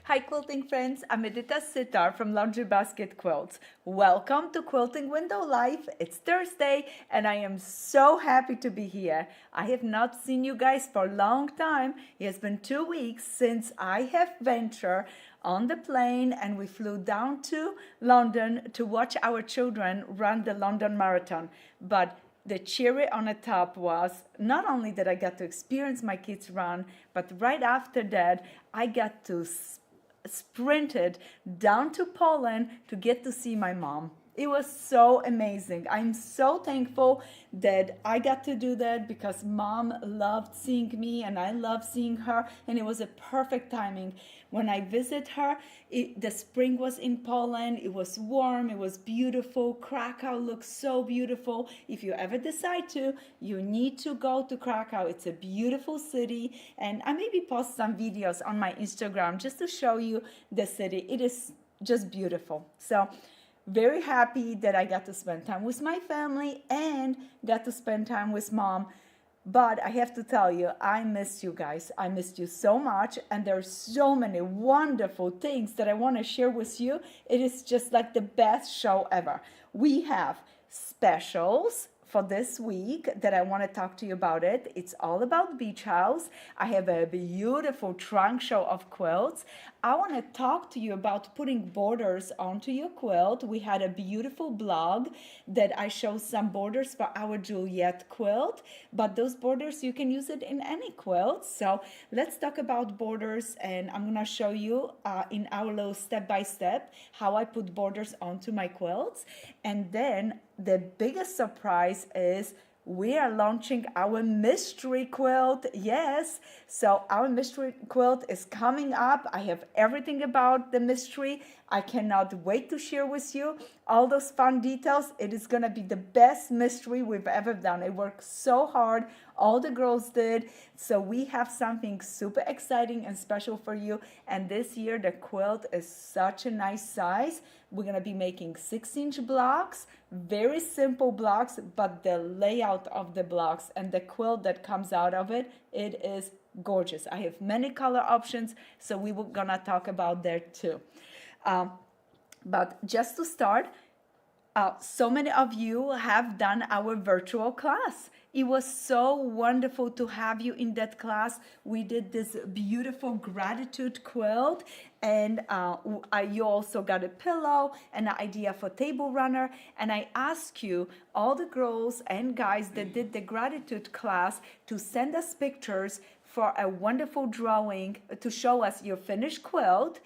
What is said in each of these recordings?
Hi quilting friends, I'm Edyta Sitar from Laundry Basket Quilts. Welcome to Quilting Window Live. It's Thursday and I am so happy to be here. I have not seen you guys for a long time. It has been 2 weeks since I have ventured on the plane and we flew down to London to watch our children run the London Marathon. But the cherry on the top was not only that I got to experience my kids run, but right after that, I got to sprinted down to Poland to get to see my mom. It was so amazing. I'm so thankful that I got to do that because mom loved seeing me and I loved seeing her, and it was a perfect timing. When I visit her, the spring was in Poland, it was warm, it was beautiful. Krakow looks so beautiful. If you ever decide to, you need to go to Krakow. It's a beautiful city, and I maybe post some videos on my Instagram just to show you the city. It is just beautiful. So very happy that I got to spend time with my family and got to spend time with mom. But I have to tell you, I miss you guys. I missed you so much. And there are so many wonderful things that I want to share with you. It is just like the best show ever. We have specials for this week that I want to talk to you about it. It's all about beach house. I have a beautiful trunk show of quilts. I want to talk to you about putting borders onto your quilt. We had a beautiful blog that I show some borders for our Juliet quilt, but those borders, you can use it in any quilt. So let's talk about borders, and I'm gonna show you in our little step-by-step how I put borders onto my quilts. And then the biggest surprise is we are launching our mystery quilt. Yes, so our mystery quilt is coming up. I have everything about the mystery. I cannot wait to share with you all those fun details. It is gonna be the best mystery we've ever done. It worked so hard. All the girls did. So we have something super exciting and special for you. And this year the quilt is such a nice size. We're gonna be making 6-inch blocks, very simple blocks, but the layout of the blocks and the quilt that comes out of it, it is gorgeous. I have many color options, so we were gonna talk about that too. But just to start, so many of you have done our virtual class. It was so wonderful to have you in that class. We did this beautiful gratitude quilt, and you also got a pillow and an idea for table runner. And I asked you, all the girls and guys that did the gratitude class, to send us pictures for a wonderful drawing to show us your finished quilt.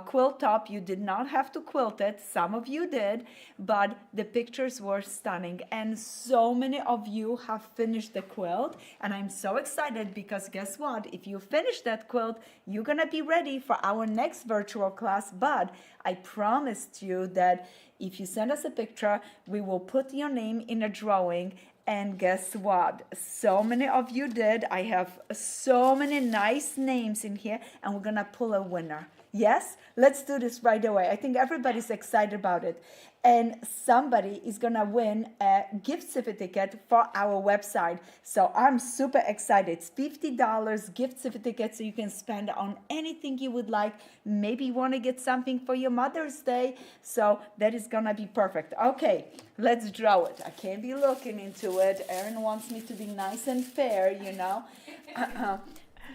Quilt top, you did not have to quilt it. Some of you did, but the pictures were stunning. And so many of you have finished the quilt. And I'm so excited because guess what? If you finish that quilt, you're going to be ready for our next virtual class. But I promised you that if you send us a picture, we will put your name in a drawing. And guess what? So many of you did. I have so many nice names in here, and we're going to pull a winner. Yes? Let's do this right away. I think everybody's excited about it. And somebody is going to win a gift certificate for our website. So I'm super excited. It's $50 gift certificate, so you can spend on anything you would like. Maybe you want to get something for your Mother's Day. So that is going to be perfect. Okay, let's draw it. I can't be looking into it. Erin wants me to be nice and fair, you know.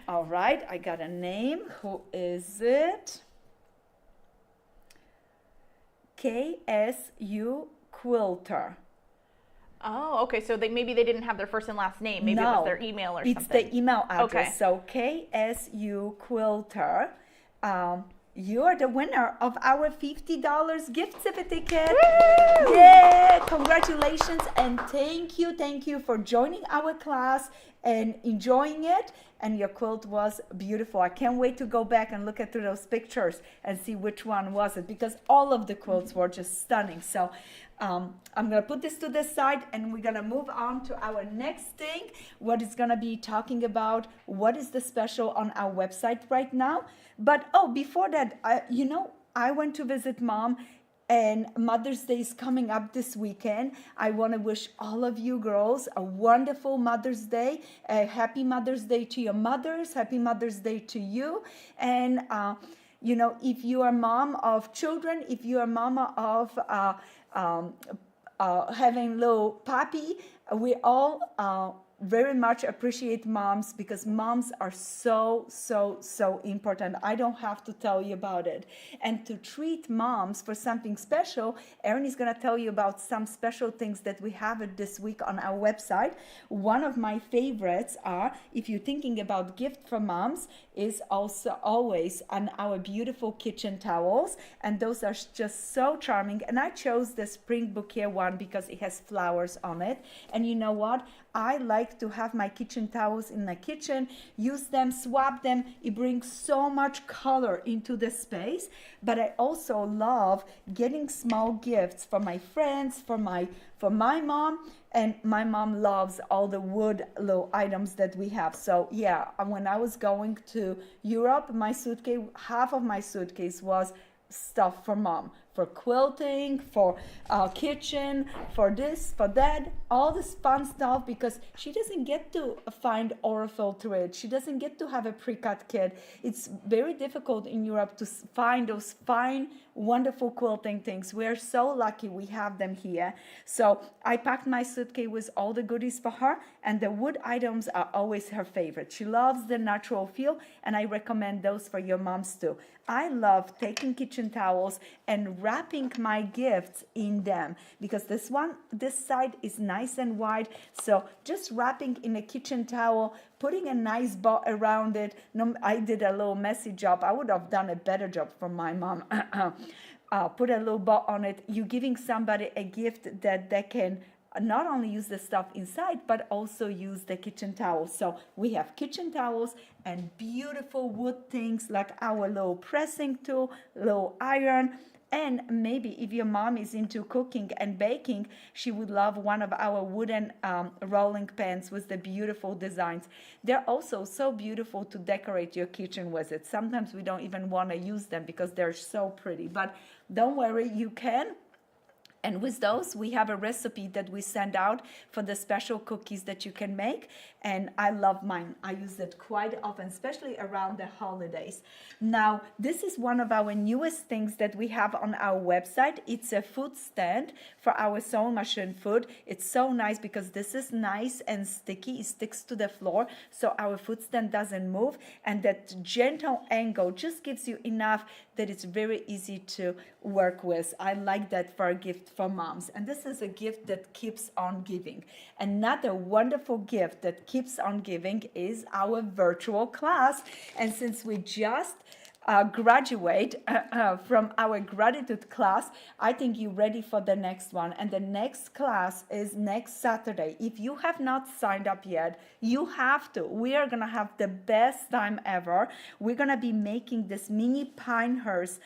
All right, I got a name. Who is it? KSU Quilter. Oh, okay. So maybe they didn't have their first and last name. Maybe it was their email or something. It's the email address. Okay. So KSU Quilter. You are the winner of our $50 gift certificate. Woo! Yeah, congratulations and thank you for joining our class and enjoying it. And your quilt was beautiful. I can't wait to go back and look at those pictures and see which one was it, because all of the quilts were just stunning. So I'm gonna put this to the side and we're gonna move on to our next thing. What is gonna be talking about what is the special on our website right now. But before that, I went to visit mom, and Mother's Day is coming up this weekend. I want to wish all of you girls a wonderful Mother's Day. A happy Mother's Day to your mothers. Happy Mother's Day to you. And you know, if you are mom of children, if you are mama of having little puppy, we all very much appreciate moms, because moms are so important. I don't have to tell you about it. And to treat moms for something special, Erin is going to tell you about some special things that we have it this week on our website. One of my favorites are, if you're thinking about gift for moms, is also always on our beautiful kitchen towels, and those are just so charming. And I chose the spring bouquet one because it has flowers on it. And you know what? I like to have my kitchen towels in the kitchen, use them, swap them. It brings so much color into the space. But I also love getting small gifts for my friends, for my mom, and my mom loves all the wood little items that we have. So yeah, when I was going to Europe, my suitcase, half of my suitcase was stuff for mom, for quilting, for kitchen, for this, for that, all this fun stuff, because she doesn't get to find Aurifil thread. She doesn't get to have a pre-cut kit. It's very difficult in Europe to find those fine, wonderful quilting things. We're so lucky we have them here. So I packed my suitcase with all the goodies for her, and the wood items are always her favorite. She loves the natural feel, and I recommend those for your moms too. I love taking kitchen towels and wrapping my gifts in them, because this side is nice and wide. So just wrapping in a kitchen towel, putting a nice bow around it. No, I did a little messy job. I would have done a better job for my mom. Put a little bow on it. You're giving somebody a gift that they can not only use the stuff inside, but also use the kitchen towels. So we have kitchen towels and beautiful wood things like our little pressing tool, little iron. And maybe if your mom is into cooking and baking, she would love one of our wooden rolling pans with the beautiful designs. They're also so beautiful to decorate your kitchen with it. Sometimes we don't even want to use them because they're so pretty. But don't worry, you can. And with those, we have a recipe that we send out for the special cookies that you can make. And I love mine. I use it quite often, especially around the holidays. Now, this is one of our newest things that we have on our website. It's a food stand for our sewing machine food. It's so nice because this is nice and sticky. It sticks to the floor, so our food stand doesn't move. And that gentle angle just gives you enough that it's very easy to work with. I like that for a gift for moms. And this is a gift that keeps on giving. Another wonderful gift that keeps on giving is our virtual class. And since we just graduate from our gratitude class, I think you're ready for the next one. And the next class is next Saturday. If you have not signed up yet, you have to. We are going to have the best time ever. We're going to be making this mini Pinehurst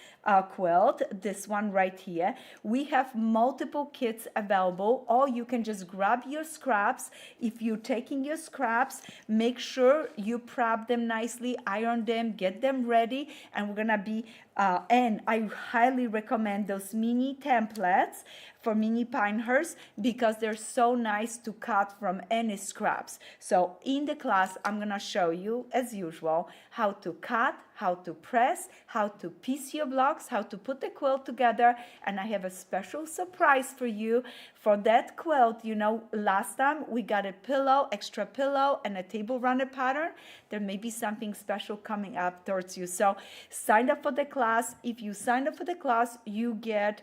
quilt, this one right here. We have multiple kits available, or you can just grab your scraps. If you're taking your scraps, make sure you prep them nicely, iron them, get them ready. And we're gonna be, and I highly recommend those mini templates for mini Pinehurst because they're so nice to cut from any scraps. So in the class, I'm gonna show you, as usual, how to cut, how to press, how to piece your blocks, how to put the quilt together. And I have a special surprise for you for that quilt. You know, last time we got a pillow, extra pillow, and a table runner pattern. There may be something special coming up towards you. So sign up for the class. If you sign up for the class, you get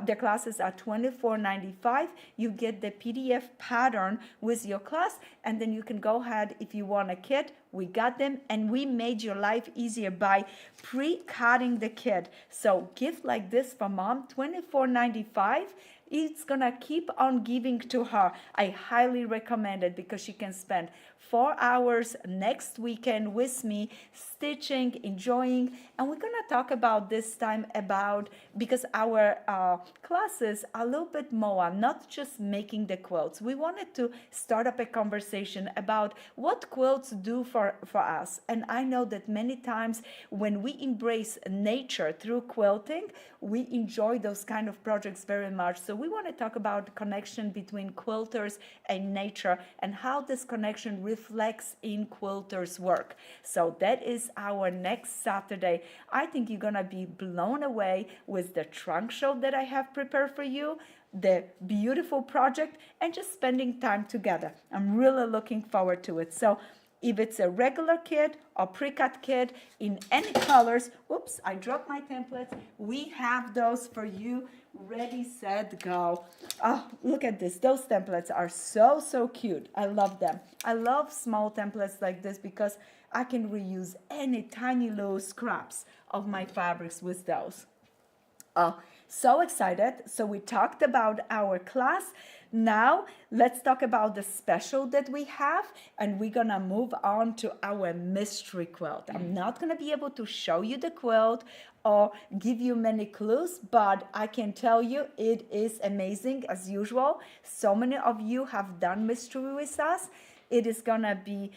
the classes are $24.95. You get the PDF pattern with your class, and then you can go ahead if you want a kit. We got them, and we made your life easier by pre-cutting the kit. So gift like this for mom, $24.95. It's gonna keep on giving to her. I highly recommend it because she can spend 4 hours next weekend with me stitching, enjoying. And we're gonna talk about this time about, because our classes are a little bit more, not just making the quilts. We wanted to start up a conversation about what quilts do for us. And I know that many times when we embrace nature through quilting, we enjoy those kind of projects very much. So we want to talk about the connection between quilters and nature and how this connection really reflects in quilters' work. So that is our next Saturday. I think you're gonna be blown away with the trunk show that I have prepared for you, the beautiful project, and just spending time together. I'm really looking forward to it. So if it's a regular kit or pre-cut kit in any colors, whoops, I dropped my templates. We have those for you, ready, set, go. Oh, look at this. Those templates are so, so cute. I love them. I love small templates like this because I can reuse any tiny little scraps of my fabrics with those. Oh, so excited. So we talked about our class. Now let's talk about the special that we have, and we're gonna move on to our mystery quilt. I'm not gonna be able to show you the quilt or give you many clues, but I can tell you it is amazing as usual. So many of you have done mystery with us. It is gonna be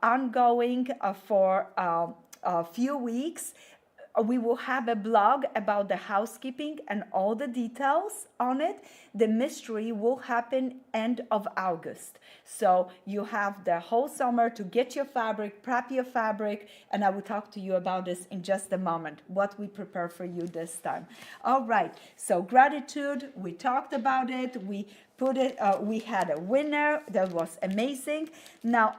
ongoing for a few weeks. We will have a blog about the housekeeping and all the details on it. The mystery will happen end of August. So you have the whole summer to get your fabric, prep your fabric, and I will talk to you about this in just a moment, what we prepare for you this time. All right, so gratitude, we talked about it. We had a winner that was amazing. Now,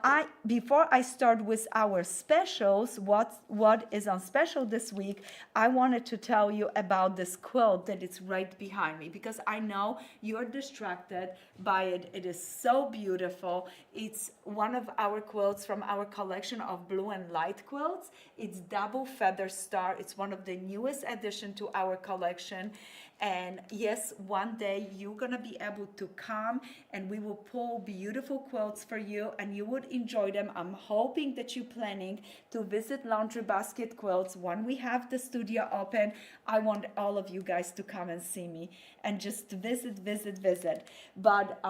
before I start with our specials, what is on special this week, I wanted to tell you about this quilt that is right behind me, because I know you're distracted by it. It is so beautiful. It's one of our quilts from our collection of blue and light quilts. It's double feather star. It's one of the newest addition to our collection. And yes, one day you're gonna be able to come and we will pull beautiful quilts for you and you would enjoy them. I'm hoping that you're planning to visit Laundry Basket Quilts when we have the studio open. I want all of you guys to come and see me and just visit. But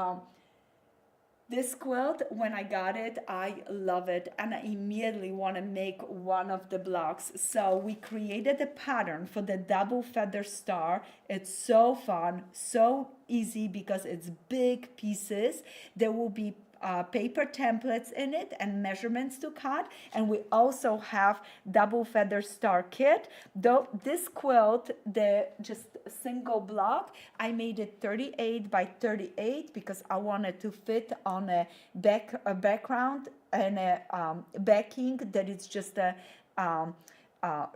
this quilt, when I got it, I love it, and I immediately want to make one of the blocks. So we created a pattern for the double feather star. It's so fun, so easy because it's big pieces. There will be paper templates in it and measurements to cut, and we also have double feather star kit. Though this quilt, the just single block, I made it 38 by 38 because I wanted to fit on a background and a backing that is just a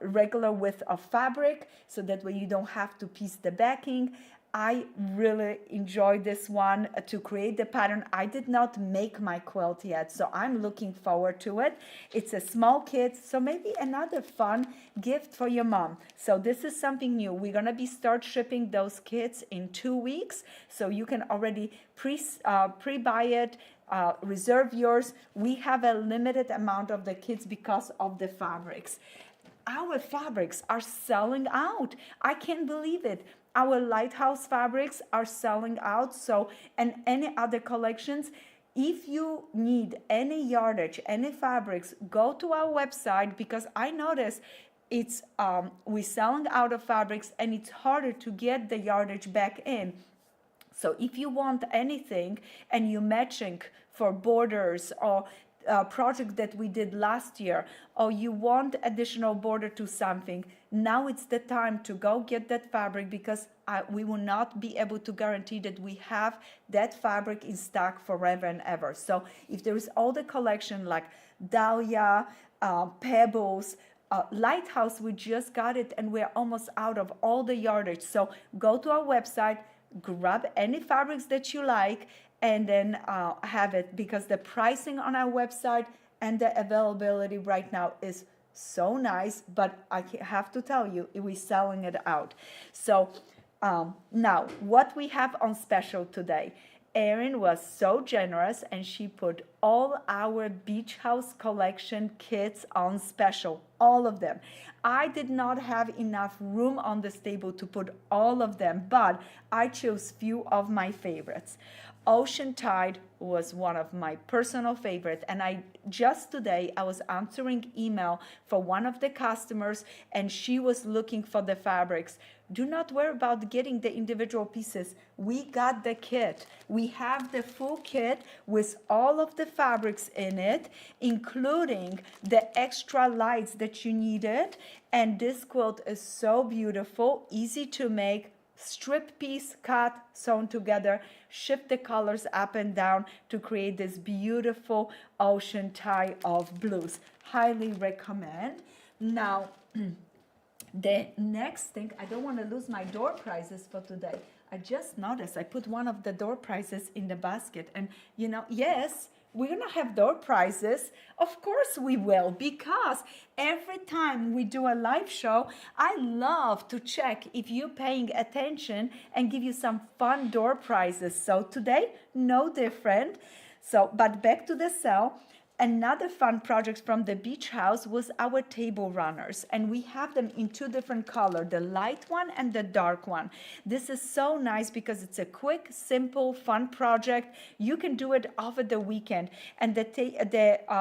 regular width of fabric, so that way you don't have to piece the backing. I really enjoyed this one to create the pattern. I did not make my quilt yet, so I'm looking forward to it. It's a small kit, so maybe another fun gift for your mom. So this is something new. We're gonna start shipping those kits in 2 weeks, so you can already pre-buy it. Reserve yours. We have a limited amount of the kits because of the fabrics. Our fabrics are selling out. I can't believe it. Our Lighthouse fabrics are selling out. So, and any other collections, if you need any yardage, any fabrics, go to our website, because I noticed it's we're selling out of fabrics and it's harder to get the yardage back in. So if you want anything and you're matching for borders or project that we did last year, or you want additional border to something, now it's the time to go get that fabric, because we will not be able to guarantee that we have that fabric in stock forever and ever. So if there is all the collection like Dahlia, Pebbles, Lighthouse, we just got it and we're almost out of all the yardage. So go to our website, grab any fabrics that you like, and then have it, because the pricing on our website and the availability right now is so nice. But I have to tell you, we're selling it out. So now what we have on special today, Erin was so generous and she put all our Beach House collection kits on special, all of them. I did not have enough room on this table to put all of them, but I chose few of my favorites. Ocean Tide was one of my personal favorite, and just today I was answering email for one of the customers, and she was looking for the fabrics. Do not worry about getting the individual pieces. We got the kit. We have the full kit with all of the fabrics in it, including the extra lights that you needed. And this quilt is so beautiful, easy to make, strip piece, cut, sewn together, shift the colors up and down to create this beautiful ocean tie of blues. Highly recommend. Now, the next thing, I don't want to lose my door prizes for today. I just noticed I put one of the door prizes in the basket, and yes, we're gonna have door prizes. Of course we will, because every time we do a live show, I love to check if you're paying attention and give you some fun door prizes. So today, no different. So, but back to the sale. Another fun project from the beach house was our table runners, and we have them in two different colors, the light one and the dark one. This is so nice because it's a quick, simple, fun project. You can do it over the weekend, and the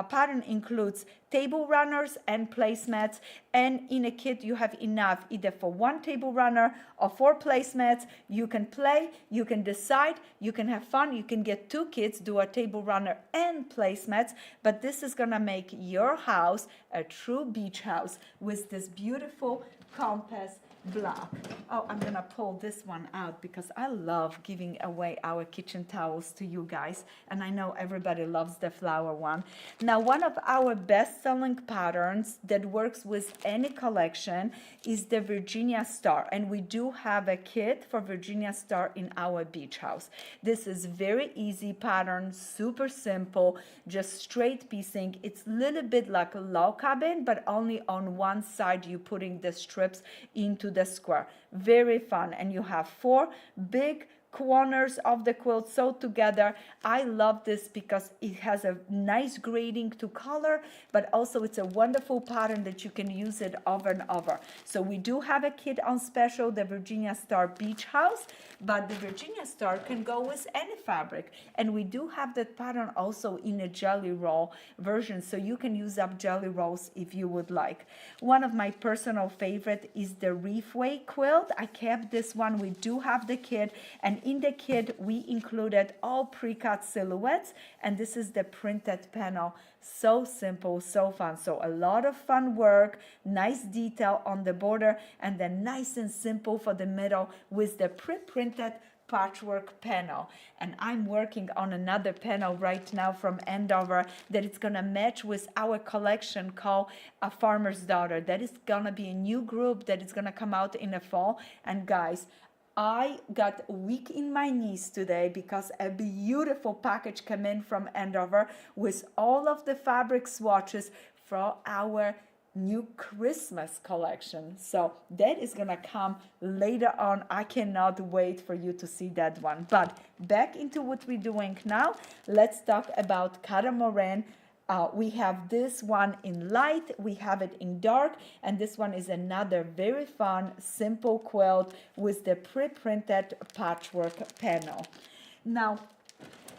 pattern includes table runners and placemats, and in a kit you have enough either for one table runner or 4 placemats. You can play, you can decide, you can have fun, you can get 2 kits, do a table runner and placemats, but this is gonna make your house a true beach house with this beautiful compass block. Oh, I'm gonna pull this one out because I love giving away our kitchen towels to you guys, and I know everybody loves the flower one. Now, one of our best-selling patterns that works with any collection is the Virginia Star, and we do have a kit for Virginia Star in our beach house. This is very easy pattern, super simple, just straight piecing. It's a little bit like a log cabin, but only on one side you're putting the strips into the square. Very fun, and you have 4 big corners of the quilt sewed together. I love this because it has a nice grading to color, but also it's a wonderful pattern that you can use it over and over. So we do have a kit on special, the Virginia Star Beach House, but the Virginia Star can go with any fabric. And we do have that pattern also in a jelly roll version, so you can use up jelly rolls if you would like. One of my personal favorite is the Reefway quilt. I kept this one. We do have the kit, and in the kit we included all pre-cut silhouettes, and this is the printed panel. So simple, so fun. So a lot of fun work, nice detail on the border, and then nice and simple for the middle with the pre-printed patchwork panel. And I'm working on another panel right now from Andover that it's gonna match with our collection called A Farmer's Daughter. That is gonna be a new group that is gonna come out in the fall. And guys, I got weak in my knees today because a beautiful package came in from Andover with all of the fabric swatches for our new Christmas collection. So that is gonna come later on. I cannot wait for you to see that one. But back into what we're doing now, let's talk about catamaran. We have this one in light, we have it in dark, and this one is another very fun, simple quilt with the pre-printed patchwork panel. Now,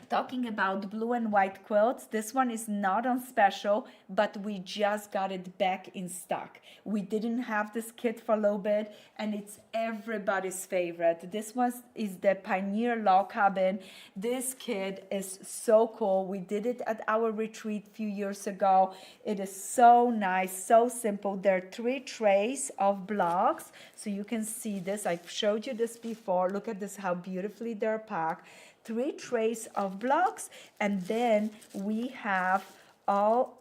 talking about blue and white quilts, this one is not on special, but we just got it back in stock. We didn't have this kit for a little bit, and it's everybody's favorite. This one is the Pioneer Log Cabin. This kit is so cool. We did it at our retreat a few years ago. It is so nice, so simple. There are 3 trays of blocks, so you can see this. I've showed you this before. Look at this, how beautifully they're packed. 3 trays of blocks, and then we have all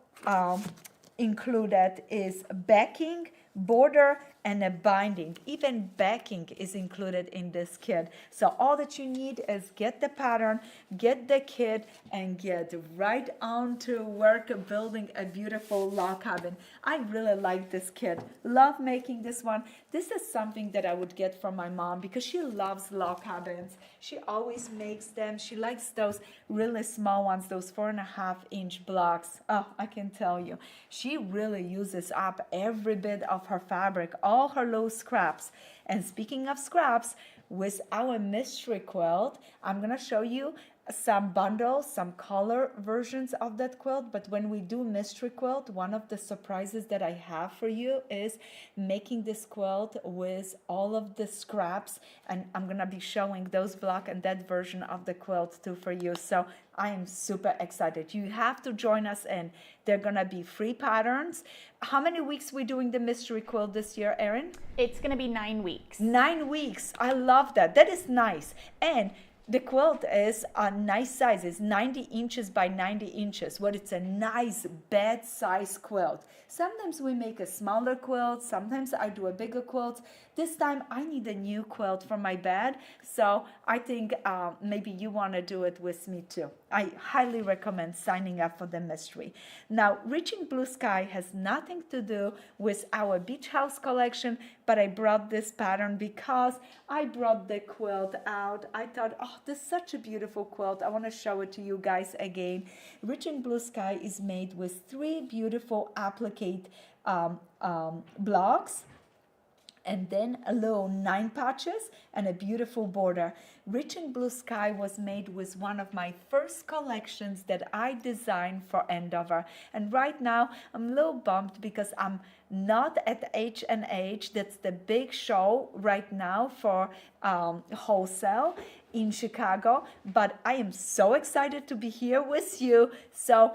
included is backing, border, and a binding. Even backing is included in this kit. So all that you need is get the pattern, get the kit, and get right on to work building a beautiful log cabin. I really like this kit. Love making this one. This is something that I would get from my mom because she loves log cabins. She always makes them. She likes those really small ones, those 4.5-inch blocks. Oh, I can tell you. She really uses up every bit of her fabric, all her low scraps. And speaking of scraps, with our mystery quilt, I'm gonna show you some bundles, some color versions of that quilt. But when we do mystery quilt, one of the surprises that I have for you is making this quilt with all of the scraps, and I'm gonna be showing those block and that version of the quilt too for you. So I am super excited. You have to join us in. They're gonna be free patterns. How many weeks we doing the mystery quilt this year, Erin? It's going to be 9 weeks. 9 weeks. I love that. That is nice. And the quilt is a nice size. It's 90 inches by 90 inches. What it's a nice bed size quilt. Sometimes we make a smaller quilt. Sometimes I do a bigger quilt. This time I need a new quilt for my bed. So I think maybe you want to do it with me too. I highly recommend signing up for the mystery. Now, Reaching Blue Sky has nothing to do with our beach house collection, but I brought this pattern because I brought the quilt out. I thought, oh, this is such a beautiful quilt. I want to show it to you guys again. Reaching Blue Sky is made with 3 beautiful applique blocks, and then a little 9 patches and a beautiful border. Reaching Blue Sky was made with one of my first collections that I designed for Andover. And right now I'm a little bummed because I'm not at H&H. That's the big show right now for wholesale in Chicago. But I am so excited to be here with you. So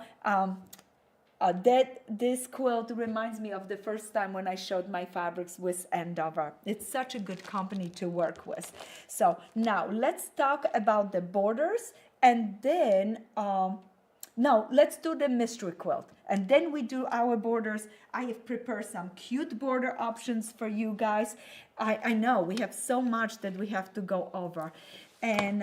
this quilt reminds me of the first time when I showed my fabrics with Andover. It's such a good company to work with. So now let's talk about the borders, and then no, let's do the mystery quilt, and then we do our borders. I have prepared some cute border options for you guys. I know we have so much that we have to go over, and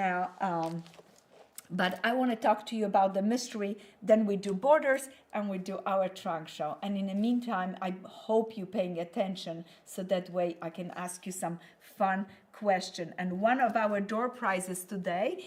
but I want to talk to you about the mystery. Then we do borders and we do our trunk show. And in the meantime, I hope you're paying attention so that way I can ask you some fun question. And one of our door prizes today,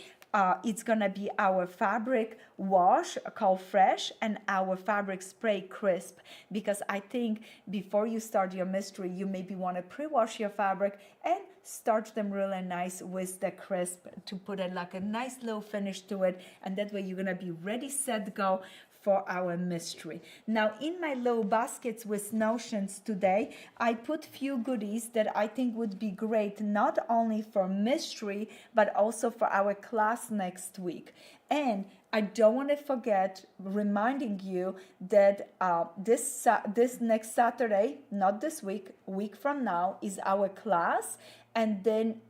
it's gonna be our fabric wash called Fresh and our fabric spray Crisp, because I think before you start your mystery, you maybe want to pre-wash your fabric and start them really nice with the Crisp to put it like a nice little finish to it, and that way you're gonna be ready, set, go for our mystery. Now in my little baskets with notions today, I put few goodies that I think would be great not only for mystery but also for our class next week. And I don't want to forget reminding you that this next Saturday, not this week from now, is our class. And then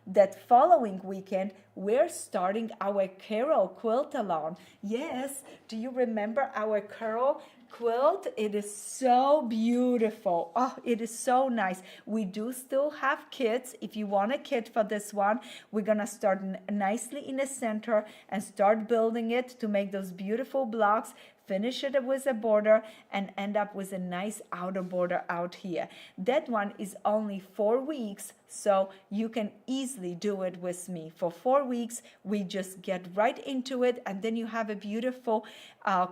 that following weekend, we're starting our Carol Quilt Along. Yes, do you remember our Carol quilt? It is so beautiful. Oh, it is so nice. We do still have kits. If you want a kit for this one, we're gonna start nicely in the center and start building it to make those beautiful blocks, finish it with a border, and end up with a nice outer border out here. That one is only 4 weeks, so you can easily do it with me. For 4 weeks, we just get right into it, and then you have a beautiful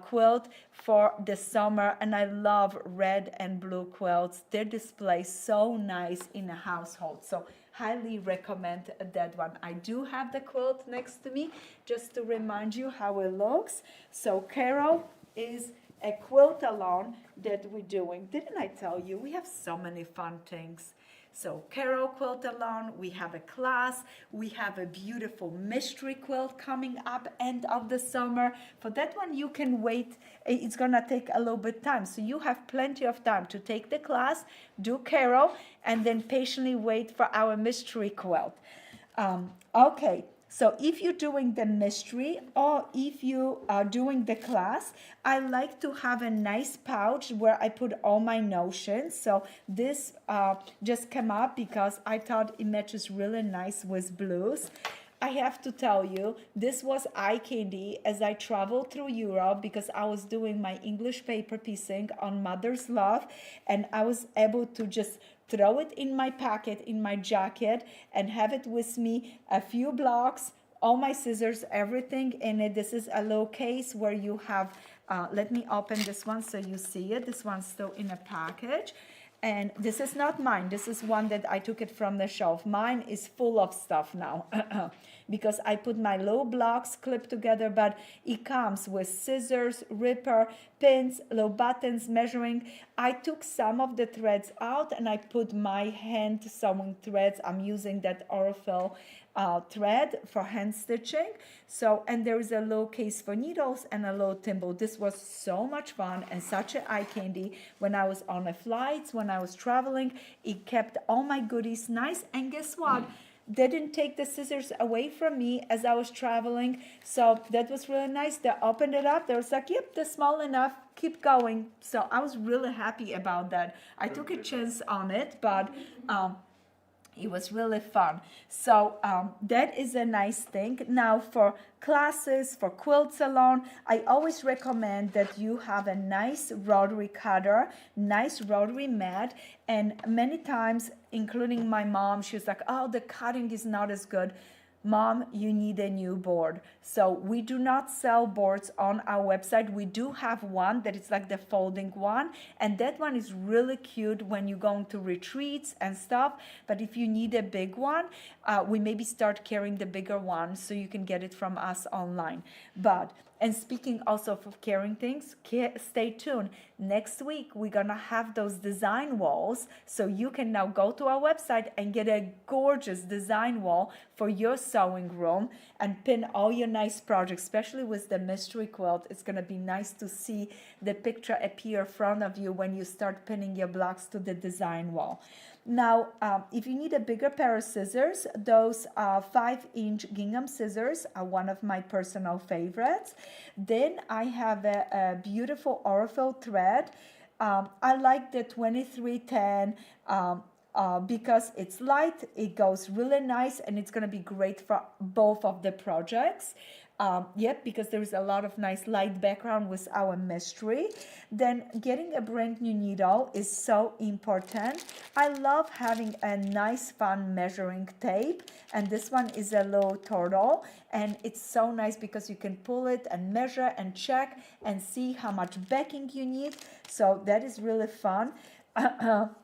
quilt for the summer. And I love red and blue quilts. They display so nice in a household. So highly recommend that one. I do have the quilt next to me just to remind you how it looks. So Carol is a quilt along that we're doing. Didn't I tell you? We have so many fun things. So Carol quilt along, we have a class, we have a beautiful mystery quilt coming up end of the summer. For that one, you can wait. It's gonna take a little bit time. So you have plenty of time to take the class, do Carol, and then patiently wait for our mystery quilt. Okay. So if you're doing the mystery or if you are doing the class, I like to have a nice pouch where I put all my notions. So this just came up because I thought it matches really nice with blues. I have to tell you, this was eye candy as I traveled through Europe because I was doing my English paper piecing on Mother's Love, and I was able to just throw it in my pocket, in my jacket, and have it with me, a few blocks, all my scissors, everything in it. This is a little case where you have, let me open this one so you see it. This one's still in a package. And this is not mine. This is one that I took it from the shelf. Mine is full of stuff now. because I put my low blocks clipped together, but it comes with scissors, ripper, pins, low buttons, measuring. I took some of the threads out and I put my hand sewing threads. I'm using that Orifel thread for hand stitching. So, and there is a low case for needles and a low thimble. This was so much fun and such an eye candy when I was on a flight, when I was traveling. It kept all my goodies nice, and guess what? They didn't take the scissors away from me as I was traveling. So that was really nice. They opened it up. They was like, yep, they're small enough. Keep going. So I was really happy about that. I took a chance on it, but it was really fun. So that is a nice thing. Now for classes, for quilt salon, I always recommend that you have a nice rotary cutter, nice rotary mat. And many times, including my mom, she was like, oh, the cutting is not as good. Mom, you need a new board. So we do not sell boards on our website. We do have one that is like the folding one, and that one is really cute when you're going to retreats and stuff. But if you need a big one, we maybe start carrying the bigger one so you can get it from us online. And speaking also of carrying things, stay tuned. Next week, we're gonna have those design walls, so you can now go to our website and get a gorgeous design wall for your sewing room and pin all your nice projects, especially with the mystery quilt. It's gonna be nice to see the picture appear in front of you when you start pinning your blocks to the design wall. Now, if you need a bigger pair of scissors, those 5-inch gingham scissors are one of my personal favorites. Then I have a beautiful Orifel thread. I like the 2310 because it's light, it goes really nice, and it's going to be great for both of the projects. Because there is a lot of nice light background with our mystery. Then getting a brand new needle is so important. I love having a nice fun measuring tape, and this one is a low turtle, and it's so nice because you can pull it and measure and check and see how much backing you need. So that is really fun.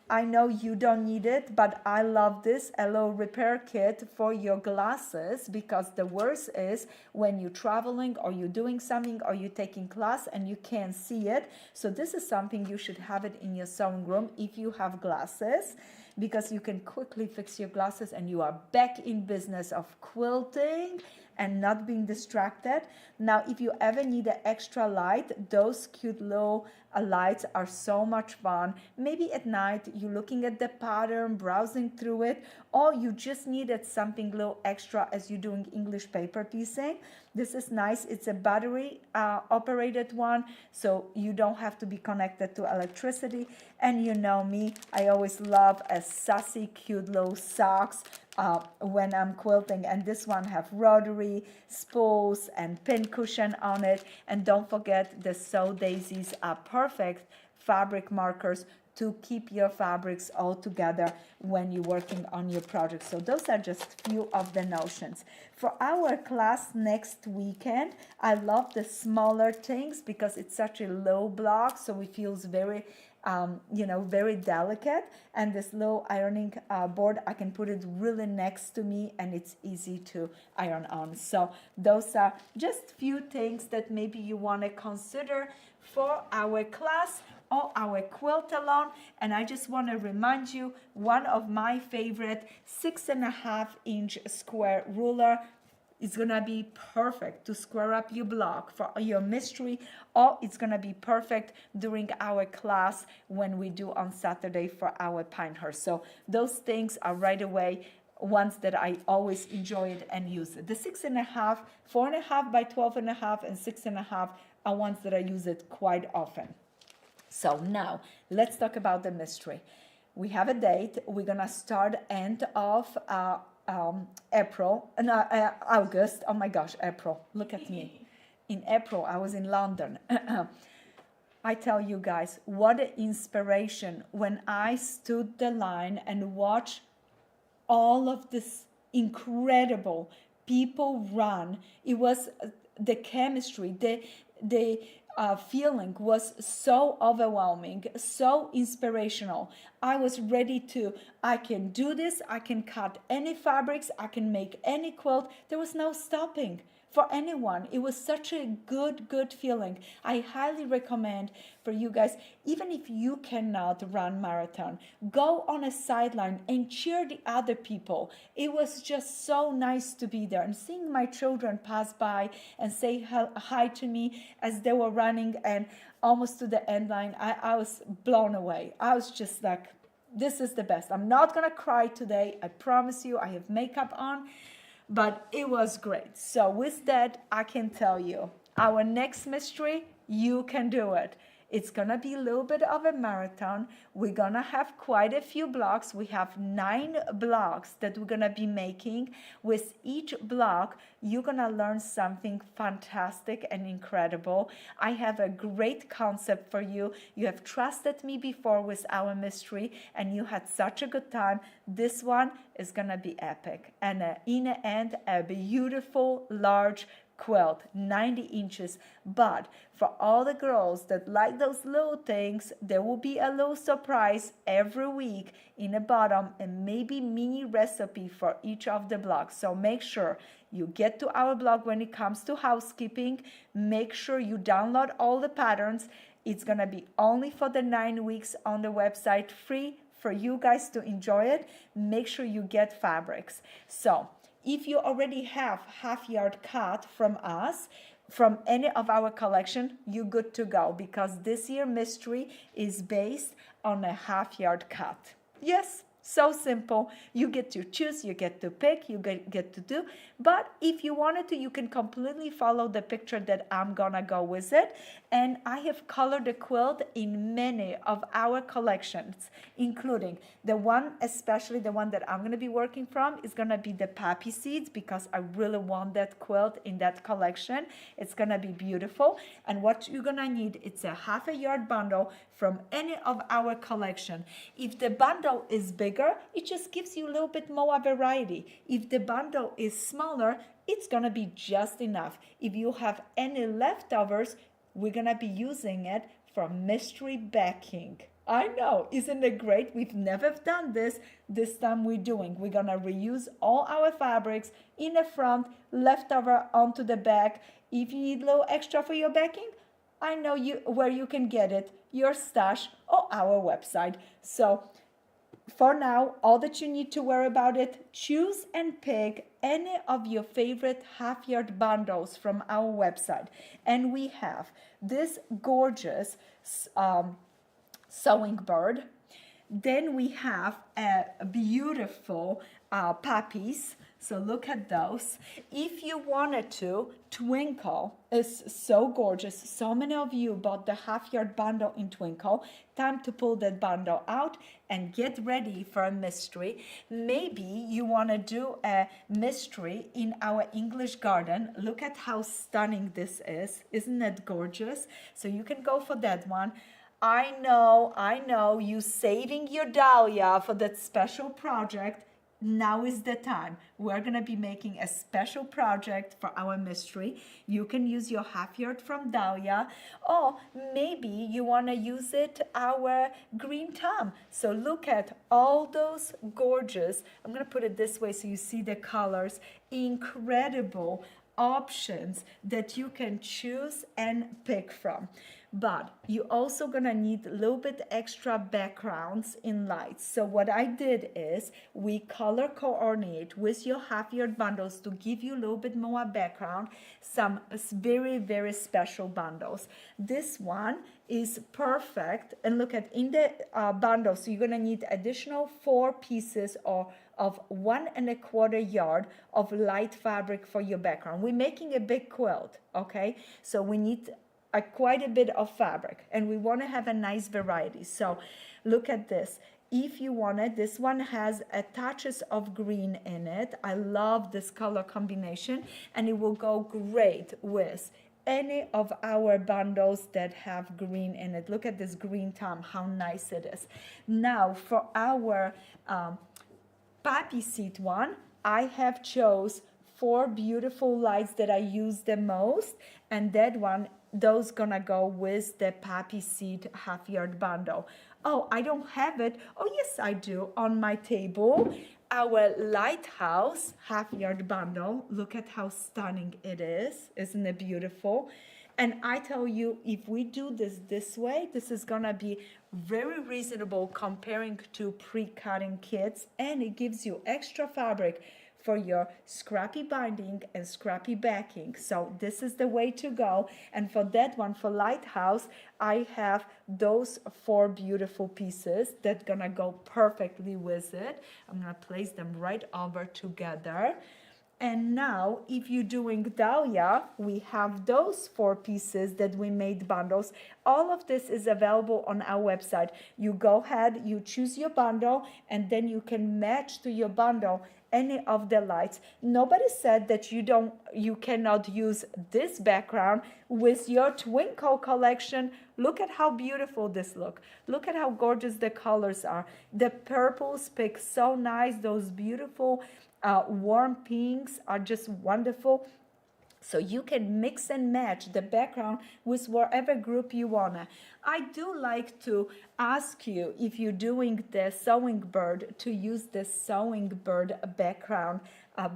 I know you don't need it, but I love this, a little repair kit for your glasses, because the worst is when you're traveling or you're doing something or you're taking class and you can't see it. So this is something you should have it in your sewing room if you have glasses, because you can quickly fix your glasses and you are back in business of quilting and not being distracted. Now, if you ever need an extra light, those cute little lights are so much fun. Maybe at night you're looking at the pattern, browsing through it, or you just needed something little extra as you're doing English paper piecing. This is nice. It's a battery operated one, so you don't have to be connected to electricity. And you know me, I always love a sassy, cute little socks when I'm quilting, and this one have rotary spools and pin cushion on it. And don't forget, the sew daisies are perfect fabric markers to keep your fabrics all together when you're working on your project. So those are just few of the notions. For our class next weekend, I love the smaller things because it's such a low block, so it feels very very delicate. And this low ironing board, I can put it really next to me and it's easy to iron on. So those are just few things that maybe you want to consider for our class or our quilt along. And I just want to remind you, one of my favorite 6.5-inch square ruler is gonna be perfect to square up your block for your mystery, or it's gonna be perfect during our class when we do on Saturday for our Pinehurst. So those things are right away ones that I always enjoyed and use. The 6.5, 4.5 by 12.5, and 6.5 are ones that I use it quite often. So now let's talk about the mystery. We have a date. We're gonna start end of August. Oh my gosh, April. Look at me. In April, I was in London. I tell you guys, what an inspiration when I stood the line and watched all of this incredible people run. It was the chemistry, feeling was so overwhelming, so inspirational. I was ready to, I can do this, I can cut any fabrics, I can make any quilt. There was no stopping for anyone. It was such a good feeling. I highly recommend for you guys, even if you cannot run marathon, go on a sideline and cheer the other people. It was just so nice to be there and seeing my children pass by and say hi to me as they were running and almost to the end line. I was blown away. I was just like, this is the best. I'm not gonna cry today, I promise you. I have makeup on, but it was great. So with that, I can tell you, our next mystery, you can do it. It's gonna be a little bit of a marathon. We're gonna have quite a few blocks. We have 9 blocks that we're gonna be making. With each block, you're gonna learn something fantastic and incredible. I have a great concept for you. You have trusted me before with our mystery and you had such a good time. This one is gonna be epic. And in the end, a beautiful, large quilt, 90 inches. But for all the girls that like those little things, there will be a little surprise every week in the bottom and maybe mini recipe for each of the blocks. So make sure you get to our blog when it comes to housekeeping. Make sure you download all the patterns. It's gonna be only for the 9 weeks on the website, free for you guys to enjoy it. Make sure you get fabrics. So if you already have half-yard cut from us, from any of our collection, you're good to go because this year mystery is based on a half-yard cut. Yes, so simple. You get to choose, you get to pick, you get to do. But if you wanted to, you can completely follow the picture that I'm gonna go with it. And I have colored the quilt in many of our collections, including the one, especially the one that I'm gonna be working from, is gonna be the poppy seeds because I really want that quilt in that collection. It's gonna be beautiful. And what you're gonna need, it's a half-a-yard bundle from any of our collection. If the bundle is bigger, it just gives you a little bit more variety. If the bundle is smaller, it's gonna be just enough. If you have any leftovers, we're gonna be using it for mystery backing. I know, isn't it great? We've never done this. This time we're doing. We're gonna reuse all our fabrics in the front, leftover onto the back. If you need a little extra for your backing, I know you where you can get it, your stash or our website. So for now, all that you need to worry about it, choose and pick any of your favorite half-yard bundles from our website. And we have this gorgeous sewing bird. Then we have a beautiful puppies. So look at those. If you wanted to, Twinkle is so gorgeous. So many of you bought the half-yard bundle in Twinkle. Time to pull that bundle out and get ready for a mystery. Maybe you want to do a mystery in our English garden. Look at how stunning this is. Isn't it gorgeous? So you can go for that one. I know, you saving your dahlia for that special project. Now is the time. We're going to be making a special project for our mystery. You can use your half-yard from dahlia, or maybe you want to use it our green thumb. So look at all those gorgeous, I'm going to put it this way so you see the colors, incredible options that you can choose and pick from. But you're also gonna need a little bit extra backgrounds in lights. So what I did is we color coordinate with your half-yard bundles to give you a little bit more background, some very special bundles. This one is perfect, and look at in the bundle, so you're gonna need additional 4 pieces of 1 1/4 yard of light fabric for your background. We're making a big quilt, okay? So we need quite a bit of fabric, and we want to have a nice variety. So look at this. If you want it, this one has touches of green in it. I love this color combination, and it will go great with any of our bundles that have green in it. Look at this green thumb, how nice it is. Now for our poppy seed one, I have chose 4 beautiful lights that I use the most, and that one, those gonna go with the poppy seed half yard bundle. Oh, I don't have it. Oh, yes, I do on my table. Our lighthouse half yard bundle. Look at how stunning it is. Isn't it beautiful? And I tell you, if we do this way, this is gonna be very reasonable comparing to pre-cutting kits, and it gives you extra fabric for your scrappy binding and scrappy backing. So this is the way to go. And for that one, for Lighthouse, I have those 4 beautiful pieces that gonna go perfectly with it. I'm gonna place them right over together. And now, if you're doing Dahlia, we have those 4 pieces that we made bundles. All of this is available on our website. You go ahead, you choose your bundle, and then you can match to your bundle any of the lights. Nobody said that you cannot use this background with your Twinkle collection. Look at how beautiful this look. Look at how gorgeous the colors are. The purples pick so nice. Those beautiful warm pinks are just wonderful. So you can mix and match the background with whatever group you wanna. I do like to ask you, if you're doing the sewing bird, to use the sewing bird background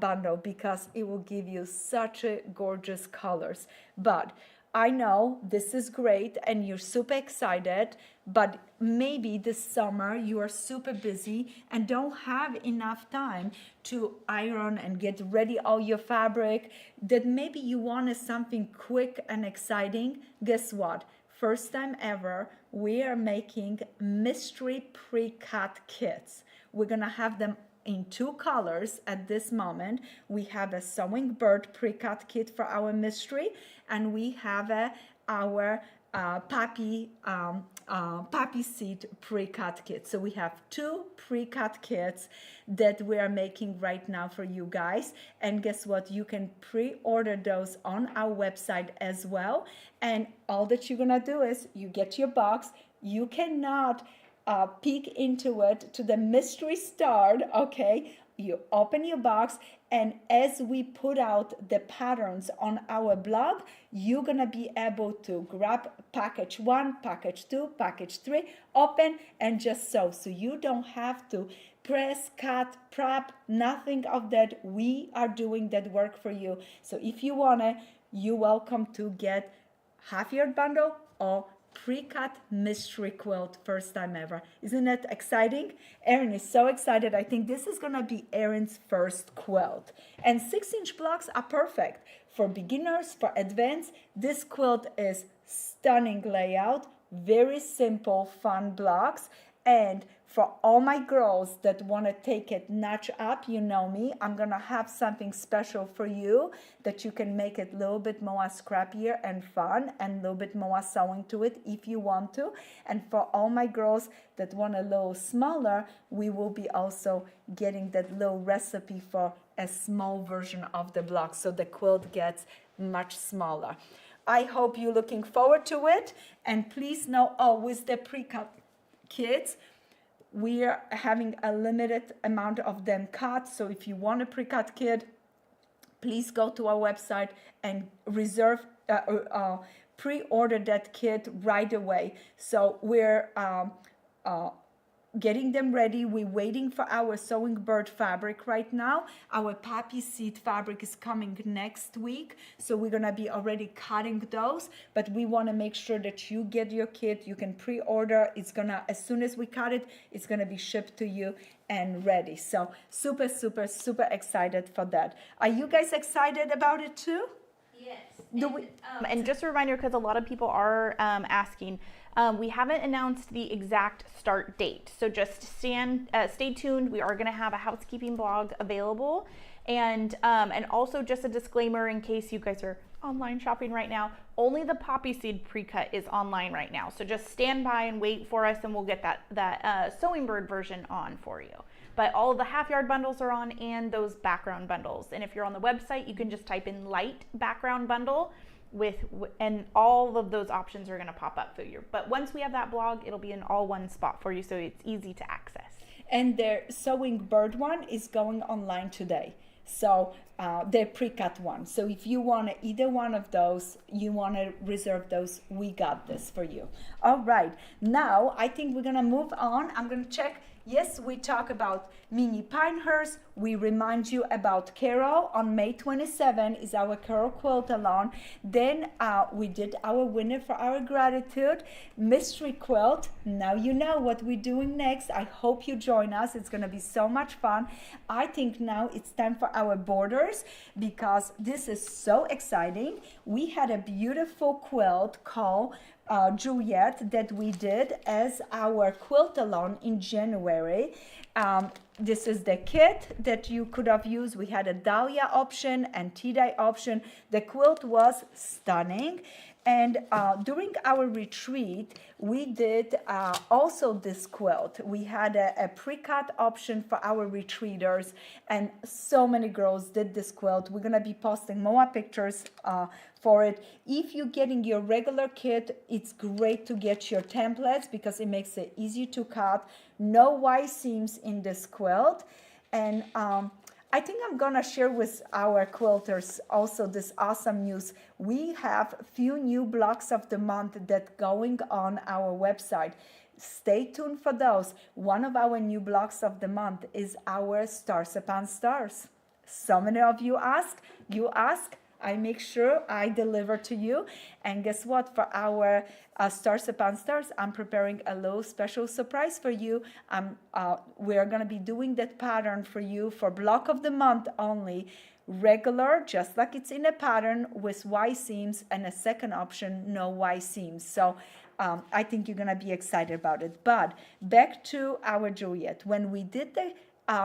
bundle, because it will give you such a gorgeous colors. But I know this is great and you're super excited, but maybe this summer you are super busy and don't have enough time to iron and get ready all your fabric, that maybe you wanted something quick and exciting. Guess what? First time ever, we are making mystery pre-cut kits. We're gonna have them in 2 colors at this moment. We have a sewing bird pre-cut kit for our mystery, and we have our poppy seed pre-cut kit. So we have 2 pre-cut kits that we are making right now for you guys. And guess what? You can pre-order those on our website as well. And all that you're gonna do is you get your box. You cannot peek into it to the mystery start, okay? You open your box, and as we put out the patterns on our blog, you're gonna be able to grab package 1, package 2, package 3, open and just sew. So you don't have to press, cut, prep, nothing of that. We are doing that work for you. So if you wanna, you're welcome to get half yard bundle or pre-cut mystery quilt, first time ever. Isn't that exciting? Erin is so excited. I think this is gonna be Erin's first quilt. And 6-inch blocks are perfect for beginners, for advanced. This quilt is stunning layout, very simple, fun blocks. And for all my girls that want to take it notch up, you know me, I'm going to have something special for you that you can make it a little bit more scrappier and fun and a little bit more sewing to it if you want to. And for all my girls that want a little smaller, we will be also getting that little recipe for a small version of the block, so the quilt gets much smaller. I hope you're looking forward to it. And please know, with the pre-cut kits, we are having a limited amount of them cut. So if you want a pre-cut kit, please go to our website and reserve, pre-order that kit right away. So we're getting them ready. We're waiting for our sewing bird fabric right now. Our poppy seed fabric is coming next week, so we're gonna be already cutting those, but we want to make sure that you get your kit. You can pre-order. It's gonna, as soon as we cut it, it's gonna be shipped to you and ready. So super, super, super excited for that. Are you guys excited about it too? Yes. And just a reminder, because a lot of people are asking, we haven't announced the exact start date, so just stay tuned. We are going to have a housekeeping blog available, and also just a disclaimer in case you guys are online shopping right now. Only the poppy seed pre-cut is online right now, so just stand by and wait for us, and we'll get that sewing bird version on for you. But all of the half yard bundles are on, and those background bundles. And if you're on the website, you can just type in light background bundle and all of those options are going to pop up for you. But once we have that blog, it'll be in all one spot for you, so it's easy to access. And their sewing bird one is going online today. So they're pre-cut ones. So if you want either one of those, you want to reserve those, we got this for you. All right, now I think we're gonna move on. I'm gonna check. Yes, we talk about mini Pinehurst. We remind you about Carol on May 27 is our Carol Quilt-a-thon. Then we did our winner for our gratitude, Mystery Quilt. Now you know what we're doing next. I hope you join us. It's going to be so much fun. I think now it's time for our borders because this is so exciting. We had a beautiful quilt called Juliet that we did as our quilt-a-thon in January. This is the kit that you could have used. We had a dahlia option and tie-dye option. The quilt was stunning. And during our retreat, we did also this quilt. We had a pre-cut option for our retreaters, and so many girls did this quilt. We're gonna be posting more pictures for it. If you're getting your regular kit, it's great to get your templates because it makes it easy to cut. No Y seams in this quilt. And I think I'm gonna share with our quilters also this awesome news. We have a few new blocks of the month that going on our website. Stay tuned for those. One of our new blocks of the month is our Stars Upon Stars. So many of you ask, I make sure I deliver to you. And guess what? For our Stars Upon Stars, I'm preparing a little special surprise for you. We're going to be doing that pattern for you for block of the month only. Regular, just like it's in a pattern with Y seams, and a second option, no Y seams. So I think you're going to be excited about it. But back to our Juliet. When we did the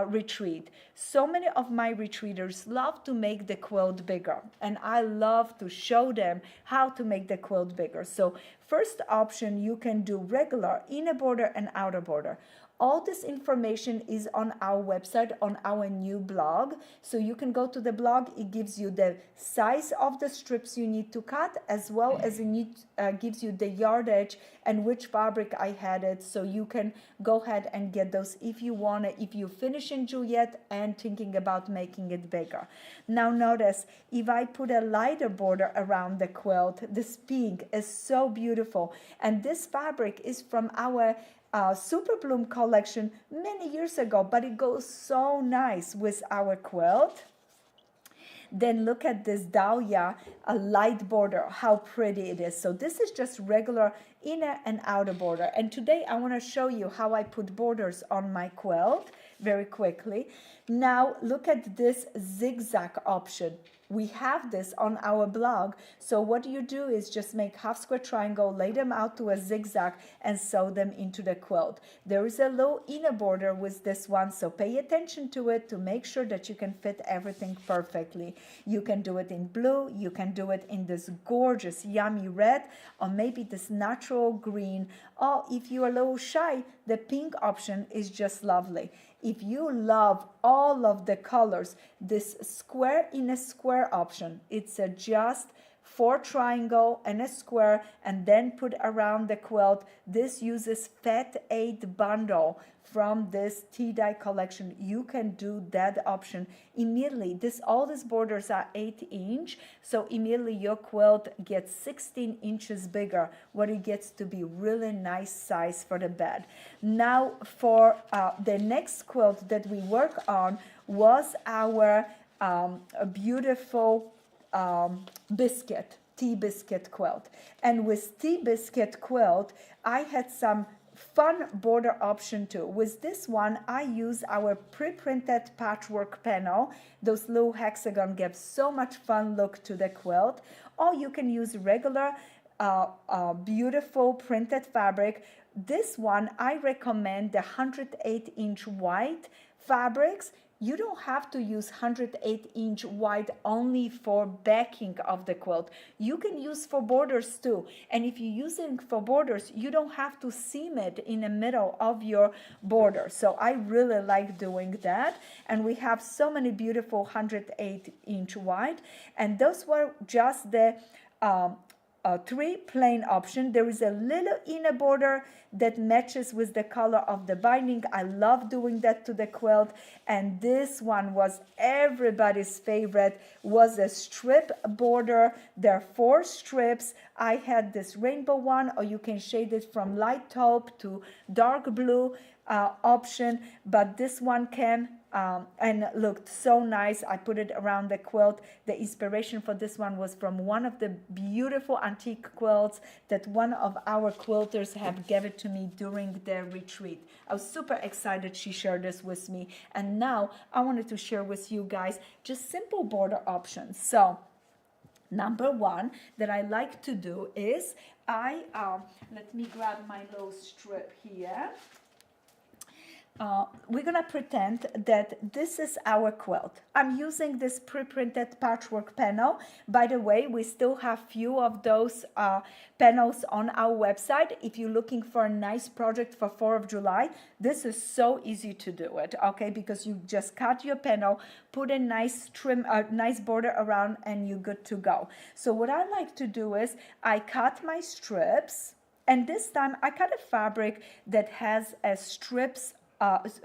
retreat, so many of my retreaters love to make the quilt bigger, and I love to show them how to make the quilt bigger. So first option, you can do regular inner border and outer border. All this information is on our website, on our new blog. So you can go to the blog. It gives you the size of the strips you need to cut, as well as it gives you the yardage and which fabric I had it. So you can go ahead and get those if you want it, if you finish in Juliet and thinking about making it bigger. Now notice, if I put a lighter border around the quilt, this pink is so beautiful. And this fabric is from our Super Bloom collection many years ago, but it goes so nice with our quilt. Then look at this dahlia, a light border, how pretty it is. So this is just regular inner and outer border. And today I want to show you how I put borders on my quilt very quickly. Now look at this zigzag option. We have this on our blog. So what you do is just make half square triangle, lay them out to a zigzag, and sew them into the quilt. There is a low inner border with this one, so pay attention to it to make sure that you can fit everything perfectly. You can do it in blue, you can do it in this gorgeous yummy red, or maybe this natural green, or if you're a little shy, the pink option is just lovely. If you love all of the colors, this square in a square option, it's a just 4 triangle and a square, and then put around the quilt. This uses Fat 8 bundle from this tie-dye collection. You can do that option immediately. All these borders are 8-inch, so immediately your quilt gets 16 inches bigger, what it gets to be really nice size for the bed. Now for the next quilt that we work on was our beautiful tea biscuit quilt. And with tea biscuit quilt, I had some fun border option too. With this one, I use our pre-printed patchwork panel. Those little hexagon give so much fun look to the quilt. Or you can use regular beautiful printed fabric. This one, I recommend the 108-inch white fabrics. You don't have to use 108-inch white only for backing of the quilt. You can use for borders too. And if you're using for borders, you don't have to seam it in the middle of your border. So I really like doing that. And we have so many beautiful 108-inch white. And those were just the three plain option. There is a little inner border that matches with the color of the binding. I love doing that to the quilt. And this one was everybody's favorite, was a strip border. There are 4 strips. I had this rainbow one, or you can shade it from light taupe to dark blue option, but this one came and looked so nice. I put it around the quilt. The inspiration for this one was from one of the beautiful antique quilts that one of our quilters have given to me during their retreat. I was super excited she shared this with me, and now I wanted to share with you guys just simple border options. So number one that I like to do is let me grab my low strip here. We're gonna pretend that this is our quilt. I'm using this pre-printed patchwork panel. By the way, we still have few of those panels on our website. If you're looking for a nice project for 4th of July, this is so easy to do it, okay? Because you just cut your panel, put a nice trim, nice border around, and you're good to go. So what I like to do is I cut my strips, and this time I cut a fabric that has a strips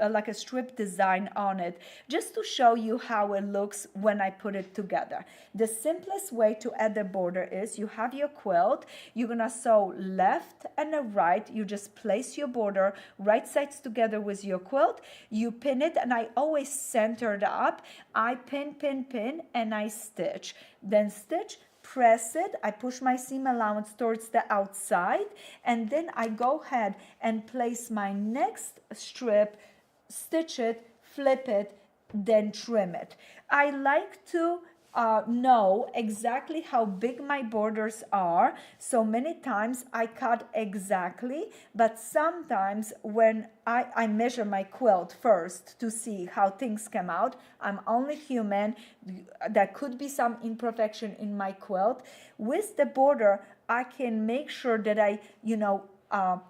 like a strip design on it, just to show you how it looks when I put it together. The simplest way to add the border is you have your quilt, you're gonna sew left and a right, you just place your border right sides together with your quilt, you pin it, and I always center it up. I pin, and I stitch, then stitch, press it, I push my seam allowance towards the outside, and then I go ahead and place my next strip, stitch it, flip it, then trim it. I like to know exactly how big my borders are. So many times I cut exactly, but sometimes when I measure my quilt first to see how things come out. I'm only human. There could be some imperfection in my quilt. With the border, I can make sure that I,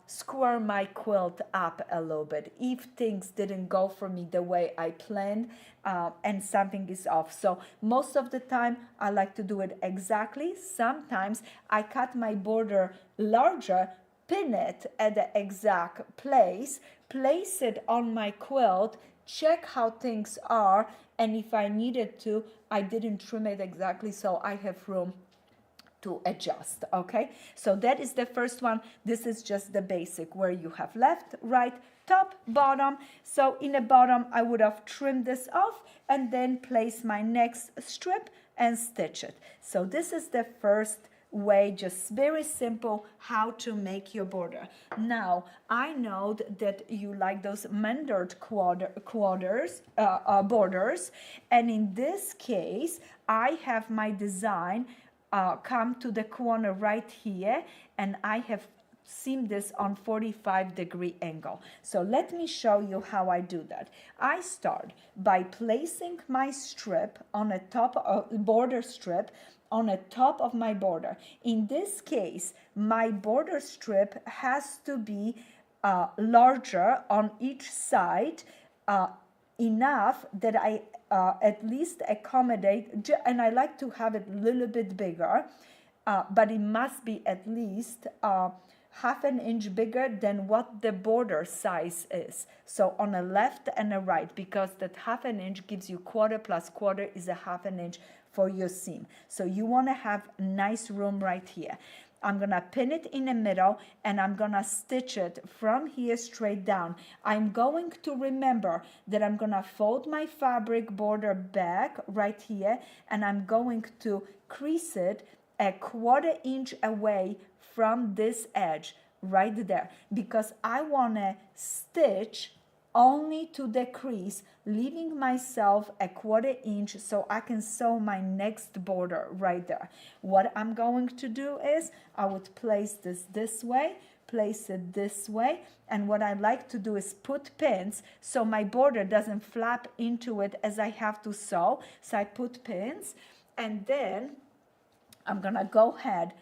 square my quilt up a little bit if things didn't go for me the way I planned and something is off. So most of the time I like to do it exactly. Sometimes I cut my border larger, pin it at the exact place it on my quilt, check how things are, and if I needed to, I didn't trim it exactly, so I have room to adjust. Okay, so that is the first one. This is just the basic where you have left, right, top, bottom. So in the bottom I would have trimmed this off and then place my next strip and stitch it. So this is the first way, just very simple, how to make your border. Now I know that you like those mandarin borders, and in this case I have my design come to the corner right here, and I have seamed this on 45-degree angle. So let me show you how I do that. I start by placing my strip on a top of border strip on the top of my border. In this case, my border strip has to be larger on each side, enough that I at least accommodate, and I like to have it a little bit bigger, but it must be at least half an inch bigger than what the border size is. So on the left and the right, because that half an inch gives you quarter plus quarter is a half an inch for your seam. So you want to have nice room right here. I'm gonna pin it in the middle and I'm gonna stitch it from here straight down. I'm going to remember that I'm gonna fold my fabric border back right here, and I'm going to crease it a quarter inch away from this edge right there, because I wanna stitch only to the crease, leaving myself a quarter inch so I can sew my next border right there. What I'm going to do is I would place this way, place it this way, and what I like to do is put pins so my border doesn't flap into it as I have to sew. So I put pins, and then I'm gonna go ahead,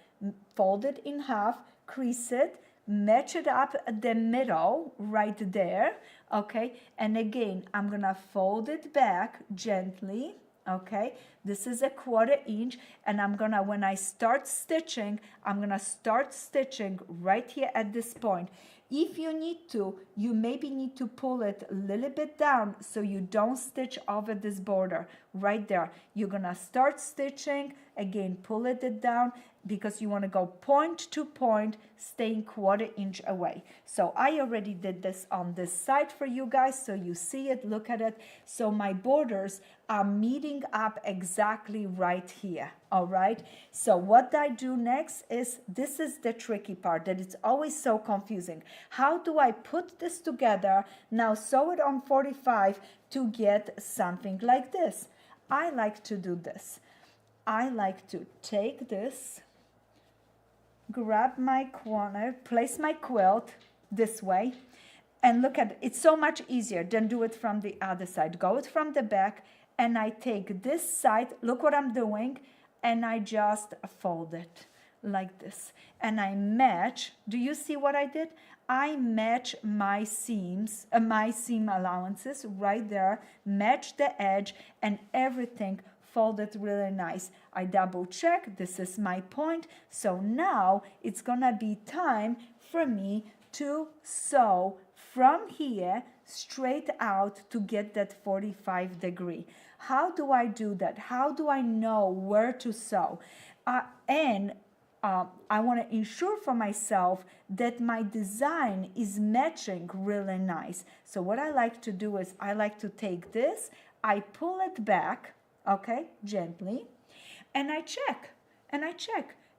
fold it in half, crease it, match it up at the middle right there, okay? And again, I'm gonna fold it back gently, Okay, this is a 1/4 inch, and I'm gonna, when I start stitching, I'm gonna start stitching right here at this point. If you need to, you maybe need to pull it a little bit down so you don't stitch over this border right there. You're gonna start stitching, again, pull it down because you wanna go point to point, staying 1/4 inch away. So I already did this on this side for you guys, so you see it, look at it. So my borders are meeting up exactly right here, all right? So what I do next is, this is the tricky part, that it's always so confusing. How do I put this together, now sew it on 45 to get something like this? I like to do this. I like to take this, grab my corner, place my quilt this way, and look at it. It's so much easier than do it from the other side. Go it from the back, and I take this side, look what I'm doing, and I just fold it like this. And I match, do you see what I did? I match my seams, my seam allowances right there, match the edge, and everything folded really nice. I double check, this is my point. So now it's gonna be time for me to sew from here straight out to get that 45 degree. How do I do that? How do I know where to sew? I want to ensure for myself that my design is matching really nice. So what I like to do is I like to take this, I pull it back, okay, gently, and I check,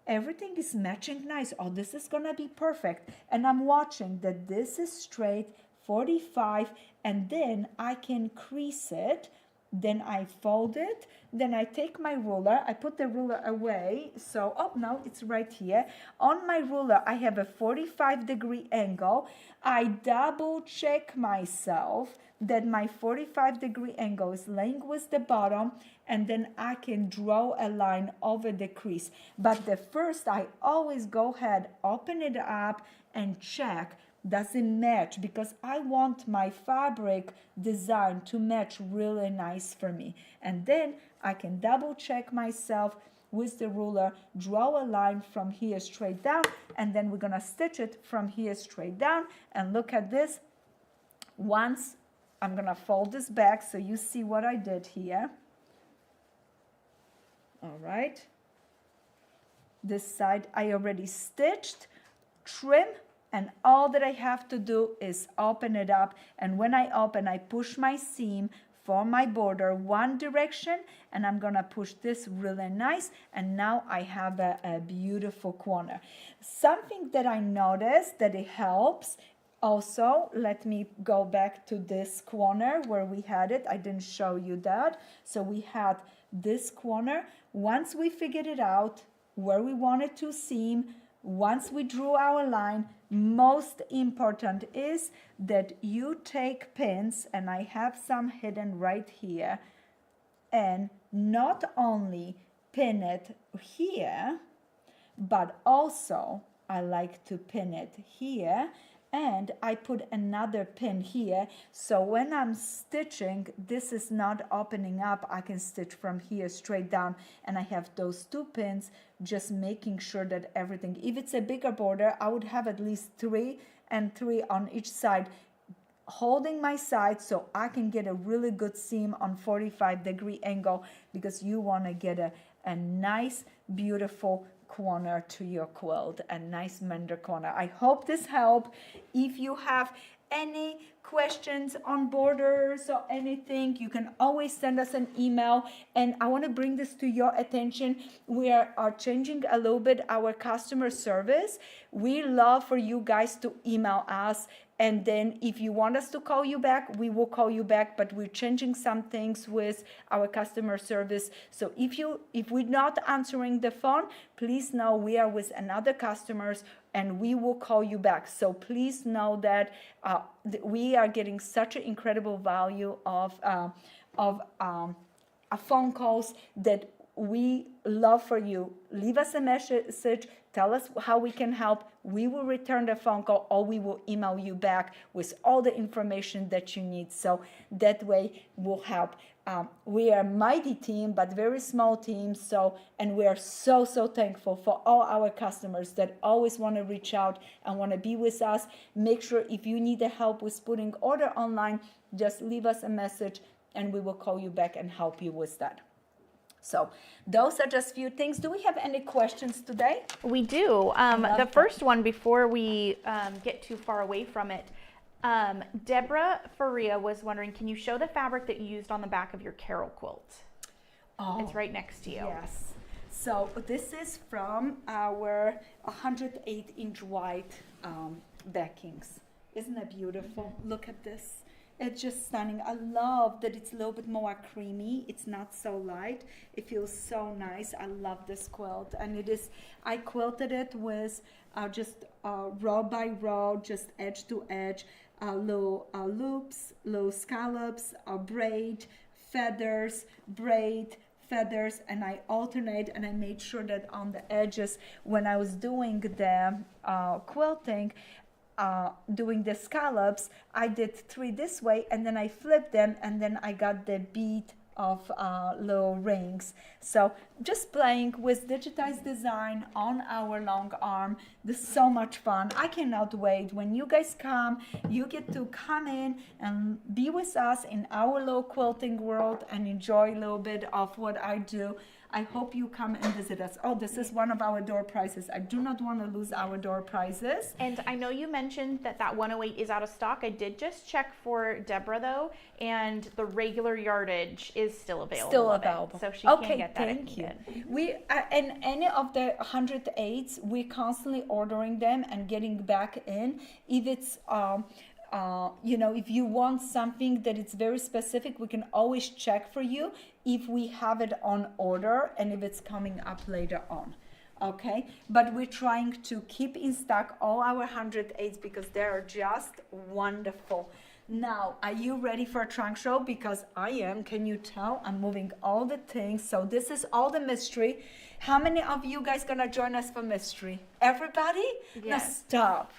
Everything is matching nice. Oh, this is gonna be perfect. And I'm watching that this is straight, 45, and then I can crease it. Then I fold it, then I take my ruler, I put the ruler away, so, oh no, it's right here. On my ruler, I have a 45-degree angle. I double check myself that my 45-degree angle is laying with the bottom, and then I can draw a line over the crease. But the first, I always go ahead, open it up, and check. Does it match? Because I want my fabric design to match really nice for me. And then I can double check myself with the ruler, draw a line from here straight down, and then we're gonna stitch it from here straight down. And look at this. Once I'm gonna fold this back so you see what I did here. All right. This side I already stitched, trim, and all that I have to do is open it up. And when I open, I push my seam for my border one direction, and I'm gonna push this really nice, and now I have a beautiful corner. Something that I noticed that it helps also, let me go back to this corner where we had it. I didn't show you that. So we had this corner. Once we figured it out where we wanted to seam, once we drew our line, most important is that you take pins, and I have some hidden right here, and not only pin it here, but also I like to pin it here, and I put another pin here, so when I'm stitching, this is not opening up. I can stitch from here straight down, and I have those two pins, just making sure that everything, if it's a bigger border, I would have at least 3 and 3 on each side, holding my side so I can get a really good seam on 45-degree angle, because you want to get a nice, beautiful corner to your quilt, a nice mender corner. I hope this helped. If you have any questions on borders or anything, you can always send us an email. And I want to bring this to your attention. We are changing a little bit our customer service. We love for you guys to email us, and then if you want us to call you back, we will call you back, but we're changing some things with our customer service. So if we're not answering the phone, please know we are with another customers, and we will call you back. So please know that we are getting such an incredible value of phone calls that we love for you. Leave us a message. Tell us how we can help. We will return the phone call, or we will email you back with all the information that you need. So that way we'll help. We are a mighty team, but very small team. So, and we are so thankful for all our customers that always want to reach out and want to be with us. Make sure if you need the help with putting order online, just leave us a message and we will call you back and help you with that. So those are just few things. Do we have any questions today? We do. The first one, before we get too far away from it, Deborah Faria was wondering, can you show the fabric that you used on the back of your Carol quilt? Oh, it's right next to you. Yes. So this is from our 108-inch white backings. Isn't that beautiful? Look at this. It's just stunning. I love that it's a little bit more creamy. It's not so light. It feels so nice. I love this quilt. And it is, I quilted it with just row by row, just edge to edge, little loops, little scallops, braid, feathers, braid, feathers, and I alternate, and I made sure that on the edges, when I was doing the quilting, doing the scallops, I did 3 this way, and then I flipped them, and then I got the bead of little rings. So just playing with digitized design on our long arm. This is so much fun. I cannot wait. When you guys come, you get to come in and be with us in our little quilting world and enjoy a little bit of what I do. I hope you come and visit us. Oh, this is one of our door prizes. I do not want to lose our door prizes. And I know you mentioned that 108 is out of stock. I did just check for Deborah though, and the regular yardage is still available. Still available. So she can get that. Thank you. We and any of the 108s, we're constantly ordering them and getting back in. If it's if you want something that it's very specific, we can always check for you if we have it on order and if it's coming up later on. Okay, but we're trying to keep in stock all our 108s because they're just wonderful. Now, are you ready for a trunk show? Because I am. Can you tell? I'm moving all the things. So this is all the mystery. How many of you guys gonna join us for mystery? Everybody? Yes. Now stop.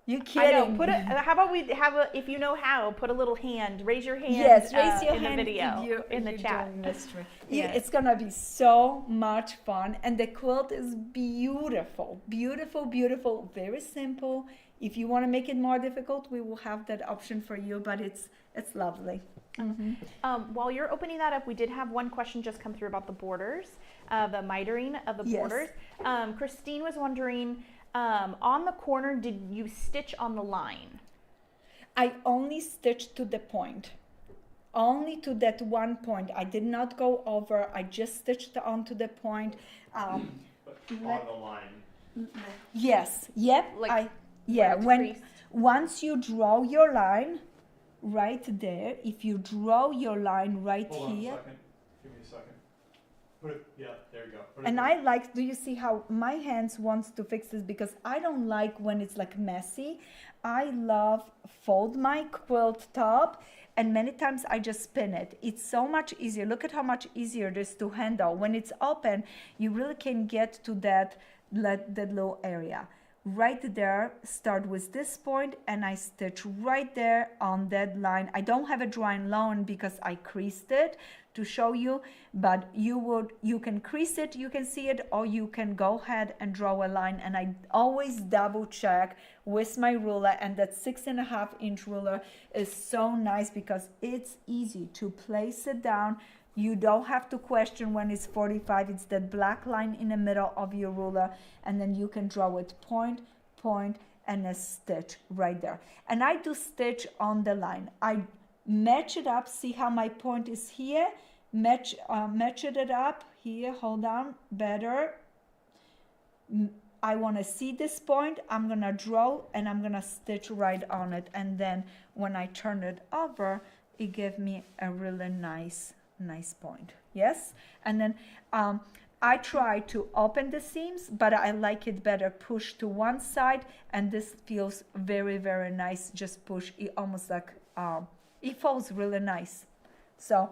You kidding? I know. How about we have if you know how, put a little hand, raise your hand. Yes, raise your in hand the video, in the chat. Mystery. Yes. It's gonna be so much fun, and the quilt is beautiful, beautiful, beautiful. Very simple. If you want to make it more difficult, we will have that option for you. But it's lovely. Mm-hmm. While you're opening that up, we did have one question just come through about the borders, the mitering of the borders. Christine was wondering. On the corner, did you stitch on the line? I only stitched to the point. Only to that one point. I did not go over. I just stitched onto the point. But on the line. Yes. Yep. Once you draw your line right there, if you draw your line right Hold on here. a second. Give me a second. Put it, yeah, there you go. And I like, do you see how my hands wants to fix this? Because I don't like when it's like messy. I love fold my quilt top, and many times I just spin it. It's so much easier. Look at how much easier it is to handle. When it's open, you really can get to that little area. Right there, start with this point, and I stitch right there on that line. I don't have a drawing line because I creased it to show you, but you can crease it, you can see it, or you can go ahead and draw a line. And I always double check with my ruler, and that 6.5-inch ruler is so nice because it's easy to place it down. You don't have to question when it's 45. It's that black line in the middle of your ruler, and then you can draw it point, and a stitch right there. And I do stitch on the line. I match it up. See how my point is here? Match it up here. Hold on, better. I want to see this point. I'm gonna draw and I'm gonna stitch right on it. And then when I turn it over, it gives me a really nice point. Yes. And then I try to open the seams, but I like it better push to one side, and this feels very, very nice. Just push it, almost like it folds really nice. So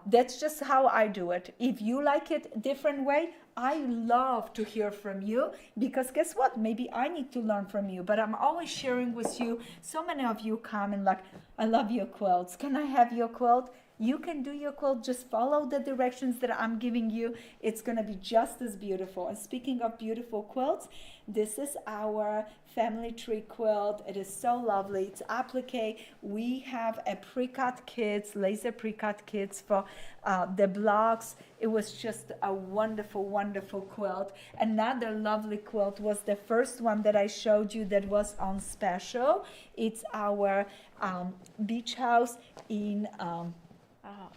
That's just how I do it. If you like it different way, I love to hear from you, because guess what? Maybe I need to learn from you, but I'm always sharing with you. So many of you come and like, I love your quilts. Can I have your quilt? You can do your quilt. Just follow the directions that I'm giving you. It's going to be just as beautiful. And speaking of beautiful quilts, this is our family tree quilt. It is so lovely. It's applique. We have a pre-cut kits, laser pre-cut kits for the blocks. It was just a wonderful, wonderful quilt. Another lovely quilt was the first one that I showed you that was on special. It's our beach house in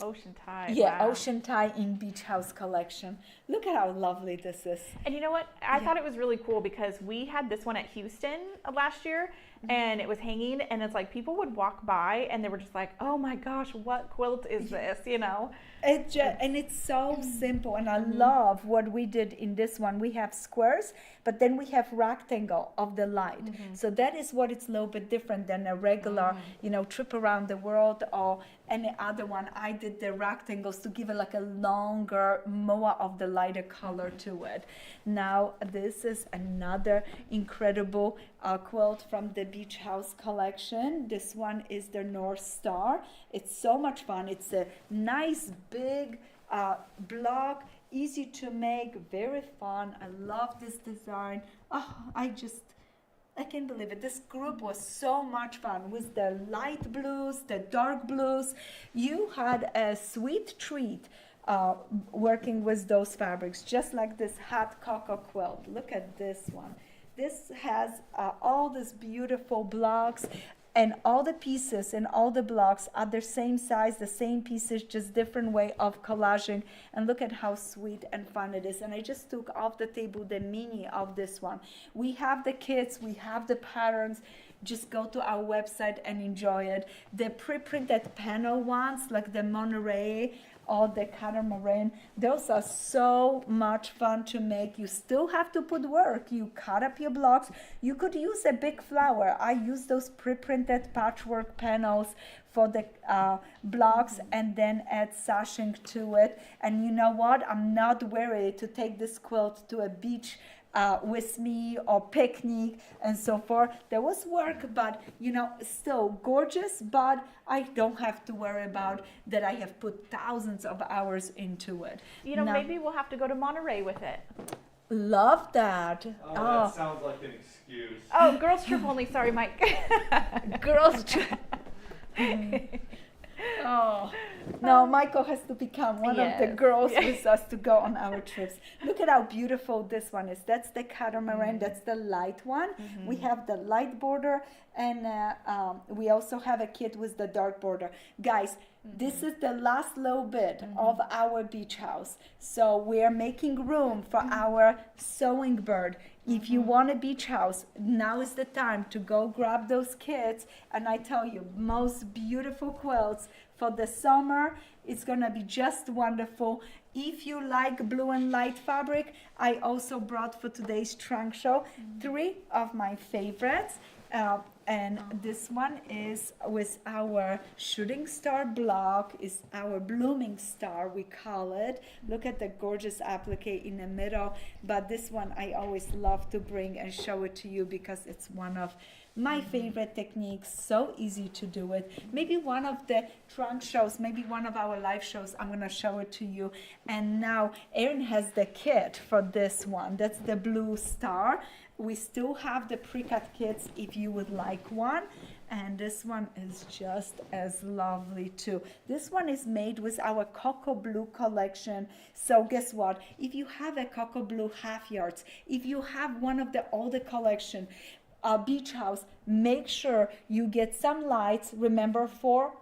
Ocean Tide. yeah, Wow. Ocean Tide in Beach House collection. Look at how lovely this is. And you know what? I thought it was really cool because we had this one at Houston last year, and it was hanging, and it's like people would walk by and they were just like, oh my gosh, what quilt is this, you know? And it's so simple, and I love what we did in this one. We have squares, but then we have rectangle of the light. So that is what it's a little bit different than a regular, you know, trip around the world or any other one. I did the rectangles to give it like a longer, more of the lighter color to it. Now this is another incredible quilt from the Beach House collection. This one is the North Star. It's so much fun. It's a nice big block, easy to make, very fun. I love this design. Oh, I can't believe it. This group was so much fun with the light blues, the dark blues. You had a sweet treat working with those fabrics, just like this hot cocoa quilt. Look at this one. This has all these beautiful blocks, and all the pieces and all the blocks are the same size, the same pieces, just different way of collaging. And look at how sweet and fun it is. And I just took off the table the mini of this one. We have the kits, we have the patterns. Just go to our website and enjoy it. The pre-printed panel ones, like the Monterey or the catamaran, those are so much fun to make. You still have to put work. You cut up your blocks. You could use a big flower. I use those pre-printed patchwork panels for the blocks and then add sashing to it. And you know what? I'm not worried to take this quilt to a beach with me or picnic and so forth. There was work, but you know, still gorgeous, but I don't have to worry about that. I have put thousands of hours into it. You know, Now, maybe we'll have to go to Monterey with it. love that. Oh, that sounds like an excuse. Oh, girls trip only. Sorry, Mike. Girls trip. Oh no, Michael has to become one of the Yes. girls with us to go on our trips. Look at how beautiful this one is. That's the catamaran. That's the light one. We have the light border, and we also have a kit with the dark border. Guys, this is the last little bit of our beach house. So we're making room for our sewing bird. If you want a beach house, now is the time to go grab those kits. And I tell you, most beautiful quilts for the summer. It's gonna be just wonderful. If you like blue and light fabric, I also brought for today's trunk show 3 of my favorites. And this one is with our shooting star block, is our blooming star, we call it. Look at the gorgeous applique in the middle. But this one I always love to bring and show it to you because it's one of my favorite techniques. So easy to do it. Maybe one of the trunk shows, maybe one of our live shows, I'm gonna show it to you. And now Erin has the kit for this one. That's the blue star. We still have the pre-cut kits if you would like one. And this one is just as lovely too. This one is made with our cocoa blue collection. So guess what? If you have a cocoa blue half yards, if you have one of the older collection, beach house, make sure you get some lights. Remember, for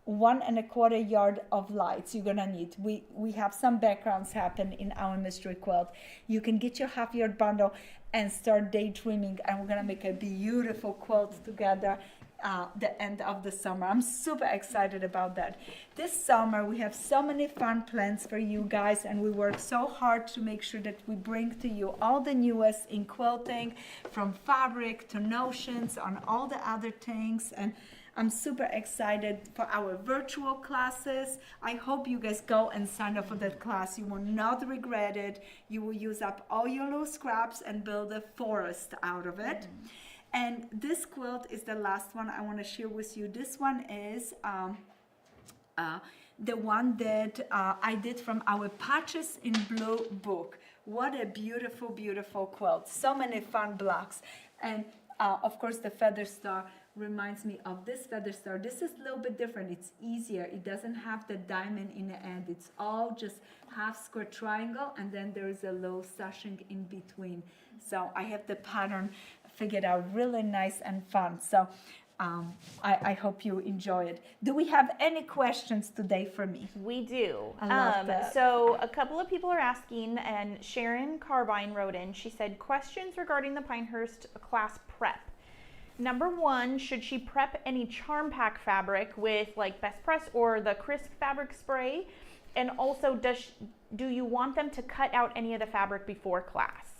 1 1/4 yard of lights you're gonna need. We have some backgrounds happen in our mystery quilt. You can get your half yard bundle and start daydreaming, and we're gonna make a beautiful quilt together the end of the summer. I'm super excited about that. This summer we have so many fun plans for you guys, and we work so hard to make sure that we bring to you all the newest in quilting, from fabric to notions on all the other things. And I'm super excited for our virtual classes. I hope you guys go and sign up for that class. You will not regret it. You will use up all your little scraps and build a forest out of it. And this quilt is the last one I want to share with you. This one is the one that I did from our Patches in Blue book. What a beautiful, beautiful quilt. So many fun blocks. And of course the feather star reminds me of this feather star. This is a little bit different. It's easier. It doesn't have the diamond in the end. It's all just half square triangle, and then there is a little sashing in between. So I have the pattern figured out really nice and fun. So I hope you enjoy it. Do we have any questions today for me? We do. I love that. So a couple of people are asking, and Sharon Carbine wrote in. She said, questions regarding the Pinehurst class prep. Number one, should she prep any charm pack fabric with like Best Press or the crisp fabric spray? And also, do you want them to cut out any of the fabric before class?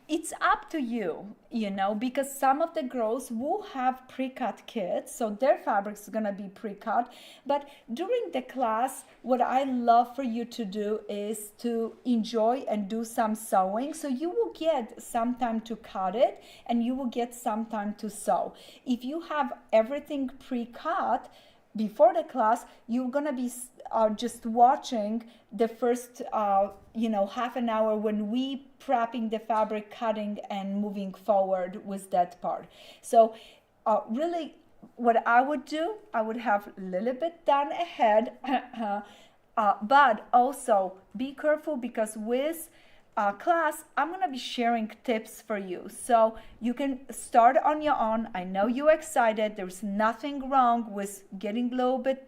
It's up to you, you know, because some of the girls will have pre-cut kits, so their fabric's gonna be pre-cut. But during the class, what I love for you to do is to enjoy and do some sewing. So you will get some time to cut it, and you will get some time to sew. If you have everything pre-cut before the class, you're gonna be just watching the first half an hour when we prepping the fabric, cutting and moving forward with that part. So really what I would do, I would have a little bit done ahead, but also be careful, because with class, I'm gonna be sharing tips for you, so you can start on your own. I know you're excited. There's nothing wrong with getting a little bit,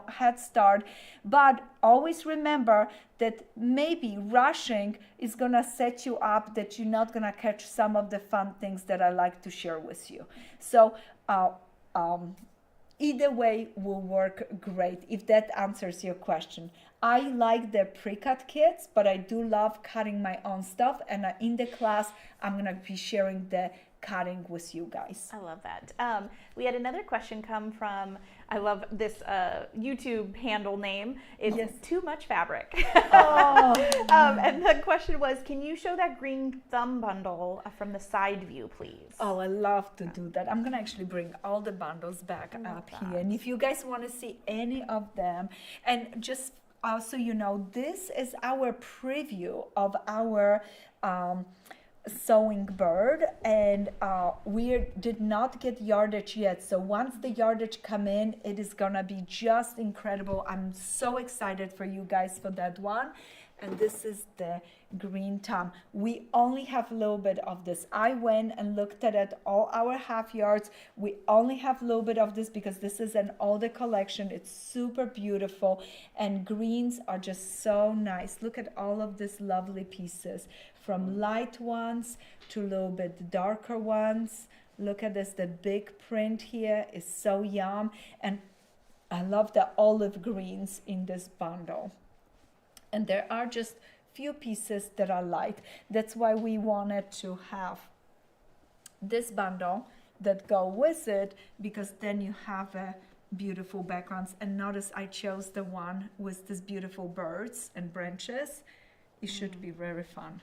head start, but always remember that maybe rushing is gonna set you up, that you're not gonna catch some of the fun things that I like to share with you. So either way will work great, if that answers your question. I like the pre-cut kits, but I do love cutting my own stuff, and in the class I'm gonna be sharing the cutting with you guys. I love that. We had another question come from, I love this YouTube handle name. It's Yes. Too Much Fabric. Oh. And the question was, can you show that green thumb bundle from the side view, please? Oh, I love to do that. I'm gonna actually bring all the bundles back up here, and if you guys want to see any of them, and just so you know, this is our preview of our sewing bird, and we did not get yardage yet. So once the yardage come in, it is gonna be just incredible. I'm so excited for you guys for that one. And this is the green thumb. We only have a little bit of this. I went and looked at it, all our half yards. We only have a little bit of this because this is an older collection. It's super beautiful, and greens are just so nice. Look at all of these lovely pieces, from light ones to a little bit darker ones. Look at this, the big print here is so yum. And I love the olive greens in this bundle. And there are just few pieces that are light. That's why we wanted to have this bundle that go with it, because then you have a beautiful backgrounds. And notice I chose the one with these beautiful birds and branches. It should be very fun.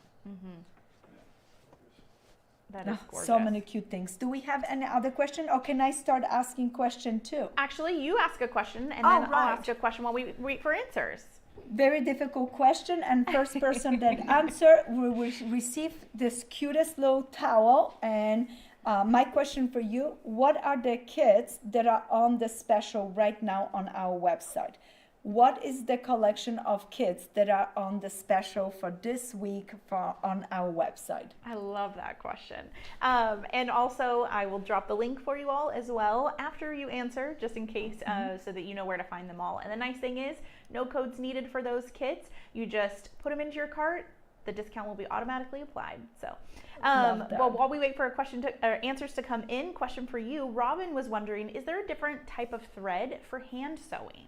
That is gorgeous. So many cute things. Do we have any other question, or can I start asking question too? Actually, you ask a question, and Oh, then right. I'll ask you a question while we wait for answers. Very difficult question, and first person that answer will receive this cutest little towel. And my question for you, what are the kits that are on the special right now on our website? What is the collection of kits that are on the special for this week on our website? I love that question. And also, I will drop the link for you all as well after you answer, just in case, so that you know where to find them all. And the nice thing is, no codes needed for those kits. You just put them into your cart. The discount will be automatically applied. So, well, while we wait for answers to come in, question for you, Robin was wondering, is there a different type of thread for hand sewing?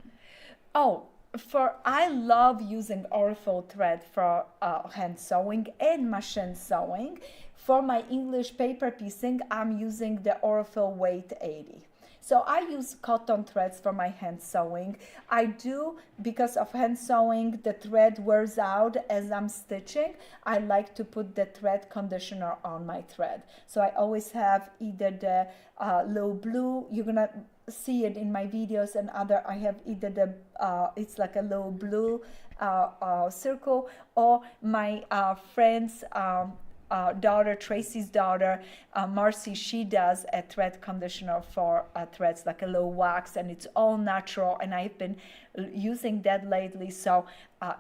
Oh, I love using Orifil thread for hand sewing and machine sewing. For my English paper piecing, I'm using the Orifil Weight 80. So I use cotton threads for my hand sewing. I do, because of hand sewing, the thread wears out as I'm stitching. I like to put the thread conditioner on my thread. So I always have either the low blue, you're gonna see it in my videos and other, I have either the, it's like a low blue circle, or my friend's daughter, Tracy's daughter, Marcy, she does a thread conditioner for threads, like a low wax, and it's all natural, and I've been using that lately, so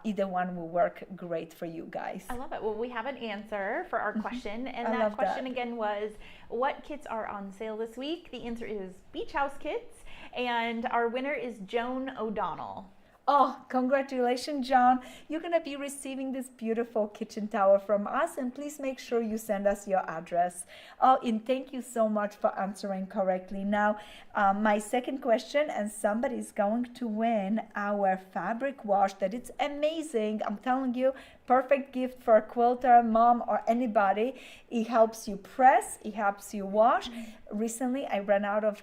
either one will work great for you guys. I love it. Well, we have an answer for our question, and I that love question that. again was, what kits are on sale this week? The answer is Beach House kits, and our winner is Joan O'Donnell. Oh, congratulations, John. You're going to be receiving this beautiful kitchen towel from us, and please make sure you send us your address. Oh, and thank you so much for answering correctly. Now, my second question, and somebody's going to win our fabric wash that it's amazing. I'm telling you, perfect gift for a quilter, mom, or anybody. It helps you press, it helps you wash. Recently, I ran out of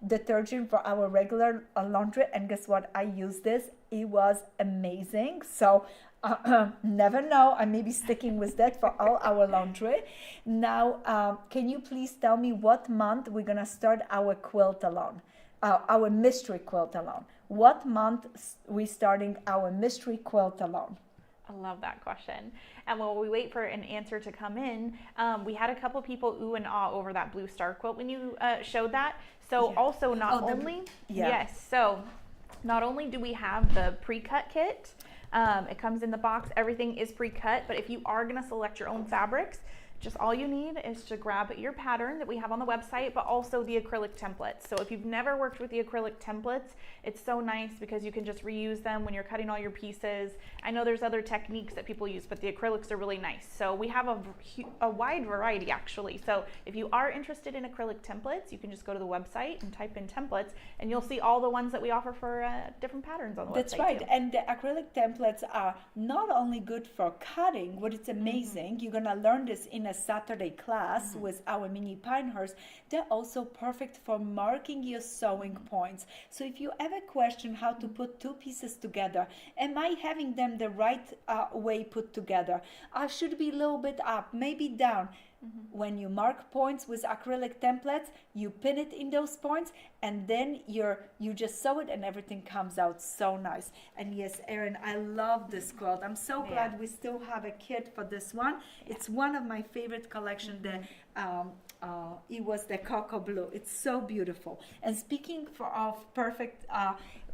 detergent for our regular laundry, and guess what? I used this. It was amazing. So never know, I may be sticking with that for all our laundry. Now, can you please tell me what month we're gonna start our quilt along, our mystery quilt along? What month we starting our mystery quilt along? I love that question. And while we wait for an answer to come in, we had a couple people ooh and ah over that blue star quilt when you showed that. So Yeah. also not Oh, only, yeah. yes, so not only do we have the pre-cut kit, it comes in the box, everything is pre-cut, but if you are gonna select your own fabrics, just all you need is to grab your pattern that we have on the website, but also the acrylic templates. So if you've never worked with the acrylic templates, it's so nice because you can just reuse them when you're cutting all your pieces. I know there's other techniques that people use, but the acrylics are really nice. So we have a wide variety actually. So if you are interested in acrylic templates, you can just go to the website and type in templates, and you'll see all the ones that we offer for different patterns on the website. That's right. too. And the acrylic templates are not only good for cutting, but it's amazing. You're going to learn this in a Saturday class with our mini Pinehurst. They're also perfect for marking your sewing points. So if you ever question how to put two pieces together, am I having them the right way put together? I should be a little bit up, maybe down. When you mark points with acrylic templates, you pin it in those points, and then you just sew it, and everything comes out so nice. And yes, Erin, I love this quilt. I'm so glad we still have a kit for this one. It's one of my favorite collection. It was the cocoa blue. It's so beautiful. And speaking of perfect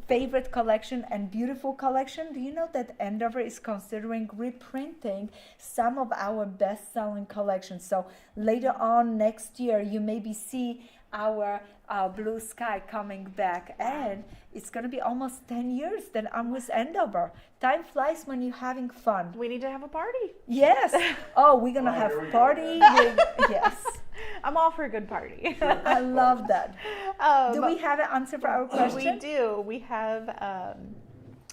favorite collection and beautiful collection, do you know that Endeavor is considering reprinting some of our best-selling collections? So later on next year, you maybe see our Blue Sky coming back, and it's going to be almost 10 years that I'm with Endeavor. Time flies when you're having fun. We need to have a party. Yes. Oh, we're going to have here we go. party. Yes. I'm all for a good party. I love that. Do we have an answer for our question? We do. We have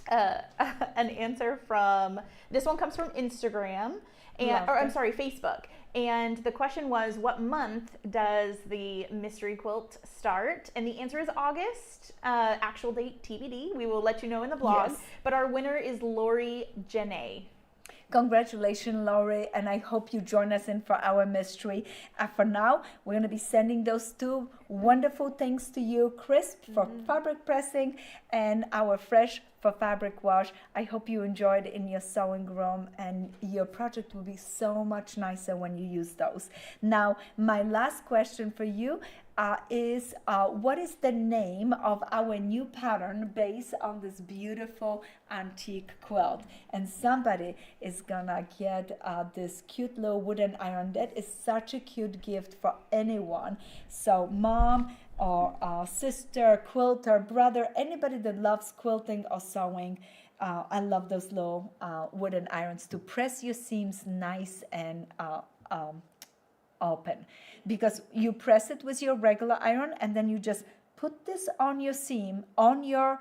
an answer from, this one comes from Instagram, Facebook. And the question was, what month does the mystery quilt start? And the answer is August. Actual date TBD. We will let you know in the blog. Yes. But our winner is Lori Janae. Congratulations, Laurie, and I hope you join us in for our mystery. For now, we're going to be sending those two wonderful things to you, Crisp for fabric pressing and our Fresh for fabric wash. I hope you enjoyed it in your sewing room, and your project will be so much nicer when you use those. Now, my last question for you is what is the name of our new pattern based on this beautiful antique quilt? And somebody is gonna get this cute little wooden iron. That is such a cute gift for anyone. So mom or sister, quilter, brother, anybody that loves quilting or sewing, I love those little wooden irons to press your seams nice and open, because you press it with your regular iron, and then you just put this on your seam, on your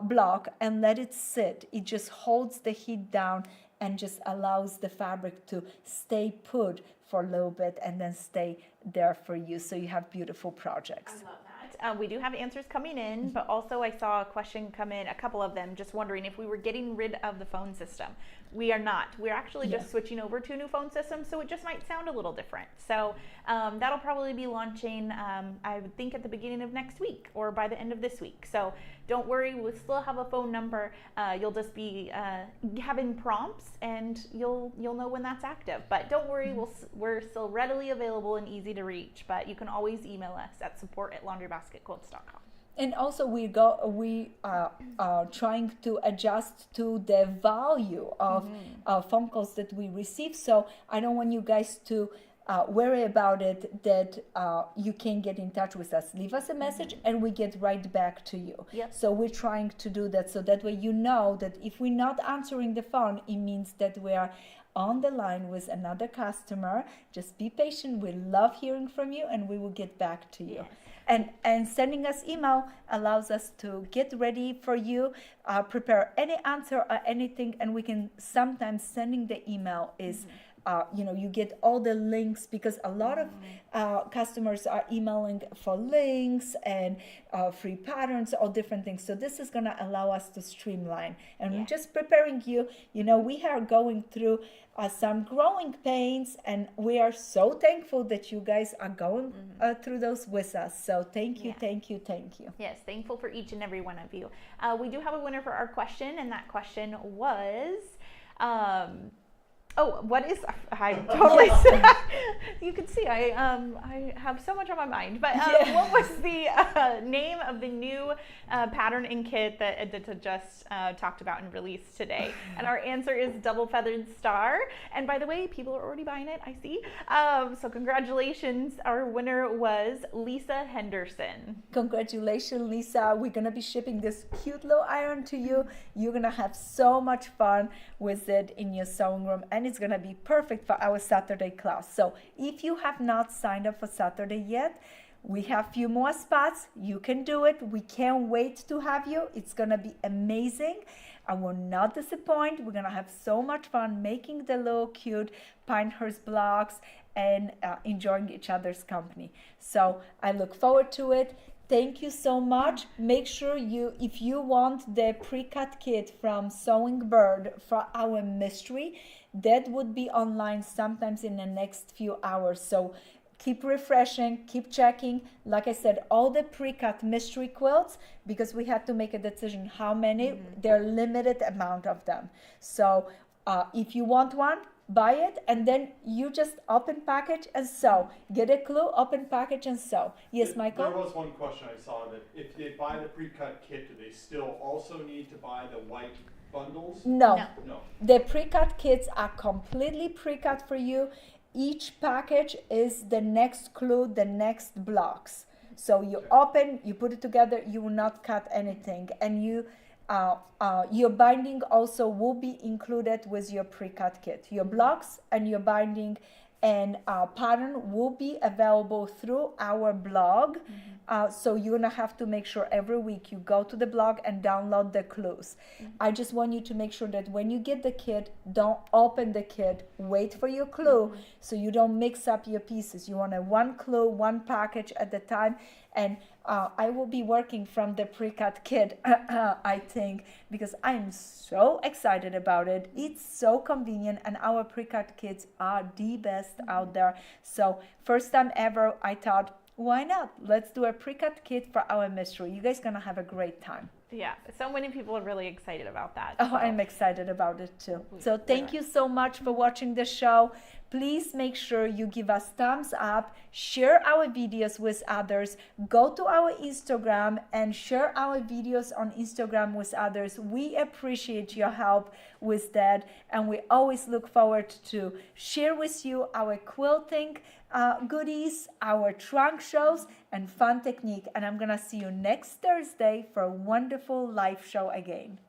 block, and let it sit. It just holds the heat down and just allows the fabric to stay put for a little bit and then stay there for you, so you have beautiful projects. I love that. We do have answers coming in, but also I saw a question come in, a couple of them, just wondering if we were getting rid of the phone system. We are not. We're actually just switching over to a new phone system, so it just might sound a little different. So that'll probably be launching, I would think, at the beginning of next week or by the end of this week. So don't worry, we'll still have a phone number. You'll just be having prompts, and you'll know when that's active. But don't worry, we're still readily available and easy to reach. But you can always email us at support@laundrybasketquilts.com. And also we are trying to adjust to the value of phone calls that we receive. So I don't want you guys to worry about it, that you can't get in touch with us. Leave us a message and we get right back to you. Yep. So we're trying to do that, so that way you know that if we're not answering the phone, it means that we are on the line with another customer. Just be patient. We love hearing from you, and we will get back to you. Yes. And sending us email allows us to get ready for you, prepare any answer or anything, and we can sometimes sending the email is you get all the links, because a lot of customers are emailing for links and free patterns, all different things. So this is going to allow us to streamline, and just preparing you. We are going through some growing pains, and we are so thankful that you guys are going through those with us. So thank you, thank you, thank you. Yes, thankful for each and every one of you. We do have a winner for our question, and that question was, what is, I totally, you can see I have so much on my mind, but what was the name of the new pattern and kit that Edyta just talked about and released today? And our answer is Double Feathered Star. And by the way, people are already buying it, I see. So congratulations. Our winner was Lisa Henderson. Congratulations, Lisa. We're going to be shipping this cute little iron to you. You're going to have so much fun with it in your sewing room, and it's going to be perfect for our Saturday class. So if you have not signed up for Saturday yet, we have a few more spots. You can do it. We can't wait to have you. It's going to be amazing. I will not disappoint. We're going to have so much fun making the little cute Pinehurst blocks and enjoying each other's company. So I look forward to it. Thank you so much. Make sure if you want the pre-cut kit from Sewing Bird for our mystery, that would be online sometimes in the next few hours. So keep refreshing, keep checking. Like I said, all the pre-cut mystery quilts, because we had to make a decision how many, there are limited amount of them. So if you want one, buy it, and then you just open package and sew. Get a clue, open package and sew. Yes, Michael? There was one question I saw, that if they buy the pre-cut kit, do they still also need to buy the white bundles? No. No. The pre-cut kits are completely pre-cut for you. Each package is the next clue, the next blocks. So you open, you put it together, you will not cut anything, and your binding also will be included with your pre-cut kit. Your blocks and your binding and pattern will be available through our blog. So you're gonna have to make sure every week you go to the blog and download the clues. I just want you to make sure that when you get the kit, don't open the kit, wait for your clue, so you don't mix up your pieces. You want one clue, one package at a time. And I will be working from the pre-cut kit, I think, because I'm so excited about it. It's so convenient, and our pre-cut kits are the best out there. So first time ever, I thought, why not? Let's do a pre-cut kit for our mystery. You guys gonna have a great time. Yeah, so many people are really excited about that. Oh, I'm excited about it too. So thank you so much for watching the show. Please make sure you give us thumbs up, share our videos with others, go to our Instagram and share our videos on Instagram with others. We appreciate your help with that, and we always look forward to share with you our quilting goodies, our trunk shows, and fun technique. And I'm gonna see you next Thursday for a wonderful live show again.